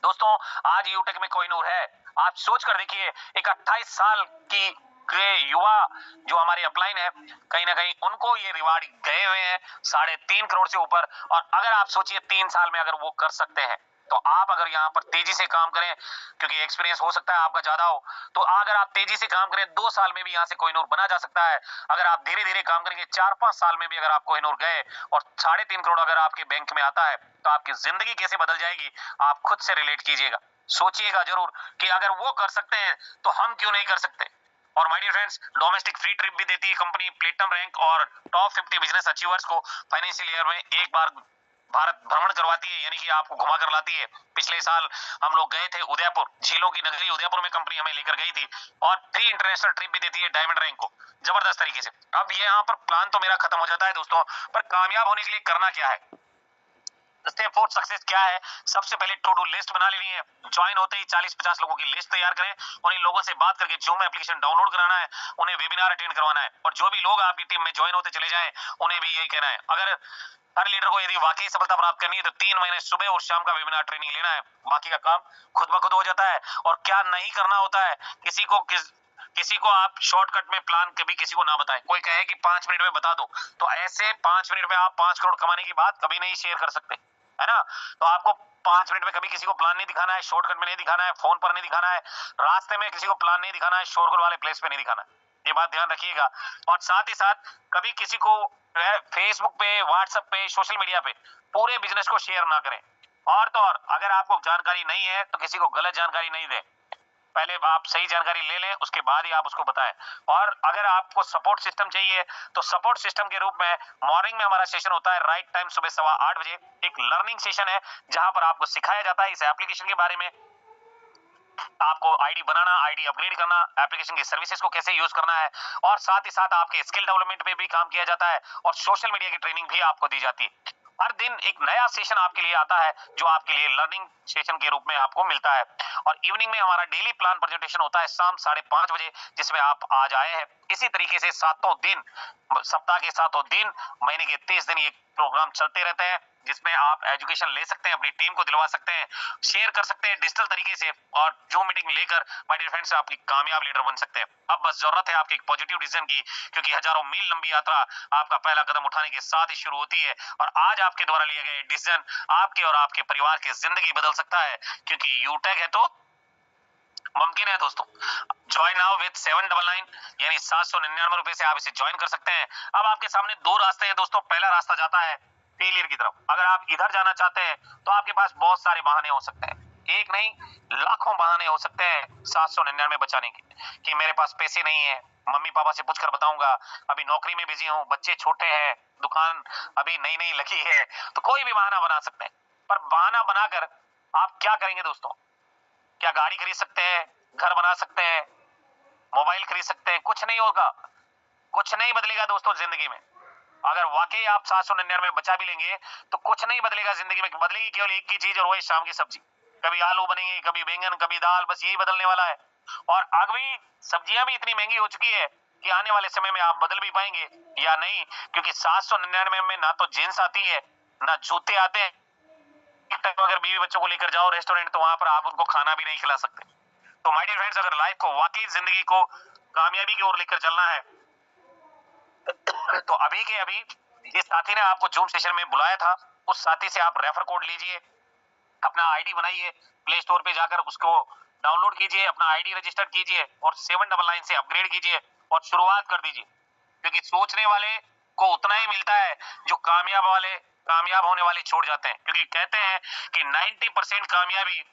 दोस्तों, आज यूटेक में कोहिनूर है। आप सोच कर देखिए, एक 28 साल की के युवा जो हमारे अपलाइन है, कहीं ना कहीं उनको ये रिवार्ड गए हुए हैं 3.5 करोड़ से ऊपर। और अगर आप सोचिए 3 साल में अगर वो कर सकते हैं तो आप अगर यहाँ पर तेजी से काम करें, क्योंकि एक्सपीरियंस हो सकता है आपका ज्यादा हो, तो अगर आप तेजी से काम करें 2 साल में भी यहाँ से कोहिनूर बना जा सकता है। अगर आप धीरे धीरे काम करेंगे 4-5 साल में भी अगर आप कोहिनूर गए और 3.5 करोड़ अगर आपके बैंक में आता है तो आपकी जिंदगी कैसे बदल जाएगी, आप खुद से रिलेट कीजिएगा, सोचिएगा जरूर कि अगर वो कर सकते हैं तो हम क्यों नहीं कर सकते। और my dear friends, domestic free trip भी देती है कंपनी प्लेटिनम रैंक और टॉप 50 बिजनेस अचीवर्स को फाइनेंशियल ईयर में एक बार भारत भ्रमण करवाती है, यानी कि आपको घुमा कर लाती है। पिछले साल हम लोग गए थे उदयपुर, झीलों की नगरी उदयपुर में कंपनी हमें लेकर गई थी। और 3 इंटरनेशनल ट्रिप भी देती है डायमंड रैंक को जबरदस्त तरीके से। अब ये यहाँ पर प्लान तो मेरा खत्म हो जाता है दोस्तों, पर कामयाब होने के लिए करना क्या है, स्टेप फॉर सक्सेस क्या है? सबसे पहले टू डू लिस्ट बना लेनी है। ज्वाइन होते ही 40-50 लोगों की लिस्ट तैयार करें और इन लोगों से बात करके जूम एप्लीकेशन डाउनलोड कराना है, उन्हें वेबिनार अटेंड करवाना है। और जो भी लोग आपकी टीम में ज्वाइन होते चले जाएं उन्हें भी यही कहना है, अगर हर लीडर को यदि वाकई सफलता प्राप्त करनी है तो 3 महीने सुबह और शाम का वेबिनार ट्रेनिंग लेना है। बाकी का काम खुद ब खुद हो जाता है। और क्या नहीं करना होता है, किसी को आप शॉर्टकट में प्लान कभी किसी को ना बताएं। कोई कहे कि 5 मिनट में बता दो, तो ऐसे 5 मिनट में आप 5 करोड़ कमाने की बात कभी नहीं शेयर कर सकते, है ना। तो आपको 5 मिनट में कभी किसी को प्लान नहीं दिखाना है, शॉर्टकट में नहीं दिखाना है, फोन पर नहीं दिखाना है, रास्ते में किसी को प्लान नहीं दिखाना है, शोरगुल वाले प्लेस पे नहीं दिखाना है। ये बात ध्यान रखिएगा। और साथ ही साथ कभी किसी को फेसबुक पे, व्हाट्सएप पे, सोशल मीडिया पे पूरे बिजनेस को शेयर ना करें। और तो और अगर आपको जानकारी नहीं है तो किसी को गलत जानकारी नहीं दें, पहले आप सही जानकारी ले लें, उसके बाद ही आप उसको बताएं। और अगर आपको सपोर्ट सिस्टम चाहिए तो सपोर्ट सिस्टम के रूप में मॉर्निंग में हमारा सेशन होता है राइट टाइम सुबह 8:15 बजे। एक लर्निंग सेशन है जहां पर आपको सिखाया जाता है इस एप्लीकेशन के बारे में, आपको आईडी बनाना, आईडी अपग्रेड करना, एप्लीकेशन की सर्विसेज को कैसे यूज करना है। और साथ ही साथ आपके स्किल डेवलपमेंट पे भी काम किया जाता है और सोशल मीडिया की ट्रेनिंग भी आपको दी जाती है। हर दिन एक नया सेशन आपके लिए आता है जो आपके लिए लर्निंग सेशन के रूप में आपको मिलता है। और इवनिंग में हमारा डेली प्लान प्रेजेंटेशन होता है शाम 5:30 बजे, जिसमें आप आज आए हैं। इसी तरीके से 7 दिन, सप्ताह के 7 दिन, महीने के 30 दिन ये प्रोग्राम चलते रहते हैं, जिसमें आप एजुकेशन ले सकते हैं, अपनी टीम को दिलवा सकते हैं, शेयर कर सकते हैं डिजिटल तरीके से, और जो मीटिंग लेकर माय डियर फ्रेंड्स आपकी कामयाब लीडर बन सकते हैं। अब बस जरूरत है आपके एक पॉजिटिव डिसीजन की, क्योंकि हजारों मील लंबी यात्रा आपका पहला कदम उठाने के साथ ही शुरू होती है। और आज आपके द्वारा लिए गए डिसीजन आपके और आपके परिवार की जिंदगी बदल सकता है, क्योंकि यूटेक है तो मुमकिन है दोस्तों। ज्वाइन नाउ विद 799 यानी 799 रुपए से आप इसे ज्वाइन कर सकते हैं। अब आपके सामने 2 रास्ते हैं दोस्तों। पहला रास्ता जाता है फेलियर की तरफ। अगर आप इधर जाना चाहते हैं तो आपके पास बहुत सारे बहाने हो सकते हैं। एक नहीं लाखों बहाने हो सकते हैं 799 बचाने के, कि मेरे पास पैसे नहीं है, मम्मी पापा से पूछकर बताऊंगा, अभी नौकरी में बिजी हूँ, बच्चे छोटे हैं, दुकान अभी नई नई लगी है, तो कोई भी बहाना बना सकते हैं। पर बहाना बनाकर आप क्या करेंगे दोस्तों? क्या गाड़ी खरीद सकते हैं, घर बना सकते हैं, मोबाइल खरीद सकते हैं? कुछ नहीं होगा, कुछ नहीं बदलेगा दोस्तों जिंदगी में। अगर वाकई आप 799 बचा भी लेंगे तो कुछ नहीं बदलेगा जिंदगी में। बदलेगी केवल एक ही चीज, और वही शाम की सब्जी। कभी आलू बनेंगे, कभी बैंगन, कभी दाल, बस यही बदलने वाला है। और अभी सब्जियां भी इतनी महंगी हो चुकी है कि आने वाले समय में आप बदल भी पाएंगे या नहीं, क्योंकि 799 में ना तो जींस आती है, ना जूते आते हैं। अगर बीवी बच्चों को लेकर जाओ रेस्टोरेंट, तो वहां पर आप उनको खाना भी नहीं खिला सकते। तो माय डियर फ्रेंड्स, अगर लाइफ को वाकई जिंदगी को कामयाबी की ओर लेकर चलना है, तो अभी के अभी जिस साथी ने आपको जूम सेशन में बुलाया था, उस साथी से आप रेफर कोड लीजिए, अपना आईडी बनाइए, प्ले स्टोर पे जाकर उसको डाउनलोड कीजिए, अपना आईडी रजिस्टर कीजिए और 799 से अपग्रेड कीजिए और शुरुआत कर दीजिए। क्योंकि सोचने वाले को उतना ही मिलता है जो कामयाब होने वाले छोड़ जाते हैं। क्योंकि कहते हैं कि 90% कामयाबी,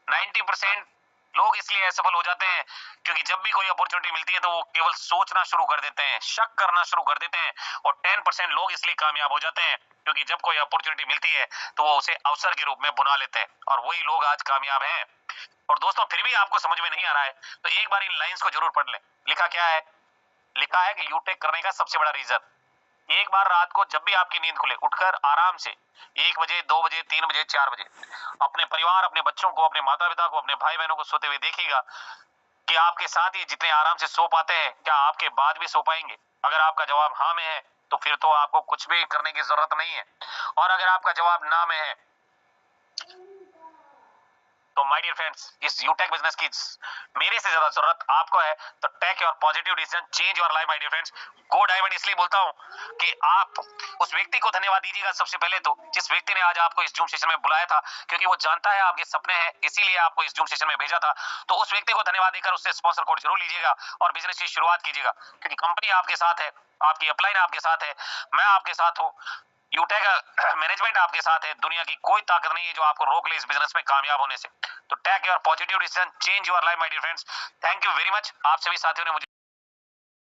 90% लोग इसलिए असफल हो जाते हैं क्योंकि जब भी कोई अपॉर्चुनिटी मिलती है तो वो केवल सोचना शुरू कर देते हैं, शक करना शुरू कर देते हैं। और 10% लोग इसलिए कामयाब हो जाते हैं क्योंकि जब कोई अपॉर्चुनिटी मिलती है तो वो उसे अवसर के रूप में बुना लेते हैं, और वही लोग आज कामयाब हैं। और दोस्तों, फिर भी आपको समझ में नहीं आ रहा है तो एक बार इन लाइंस को जरूर पढ़ लें। लिखा क्या है? लिखा है कि यूटेक करने का सबसे बड़ा रीजन, एक बार रात को जब भी आपकी नींद खुले, उठकर आराम से 1 बजे, 2 बजे, 3 बजे, 4 बजे अपने परिवार, अपने बच्चों को, अपने माता पिता को, अपने भाई बहनों को सोते हुए देखिएगा कि आपके साथ ये जितने आराम से सो पाते हैं, क्या आपके बाद भी सो पाएंगे? अगर आपका जवाब हाँ में है तो फिर तो आपको कुछ भी करने की जरूरत नहीं है। और अगर आपका जवाब ना में है तो माय डियर फ्रेंड्स, इस यूटेक बिजनेस की मेरे से ज्यादा जरूरत आपको है। तो take your positive decision, change your life my dear friends. Go diamond इसलिए बोलता हूं कि आप उस व्यक्ति को धन्यवाद दीजिएगा सबसे पहले तो, जिस व्यक्ति ने आज आपको इस जूम सेशन में बुलाया था, क्योंकि वो जानता है आपके सपने हैं, इसीलिए आपको इस जूम सेशन में भेजा था। तो उस व्यक्ति को धन्यवाद देकर उससे स्पॉन्सर कोड जरूर लीजिएगा और बिजनेस की शुरुआत कीजिएगा, क्योंकि कंपनी आपके साथ है, आपकी अपलाइन आपके साथ है, मैं आपके साथ हूं, यूटेक मैनेजमेंट आपके साथ है। दुनिया की कोई ताकत नहीं है जो आपको रोक ले इस बिजनेस में कामयाब होने से। तो take your positive decision, change your life my dear friends. Thank you very much. आप सभी साथियों ने मुझे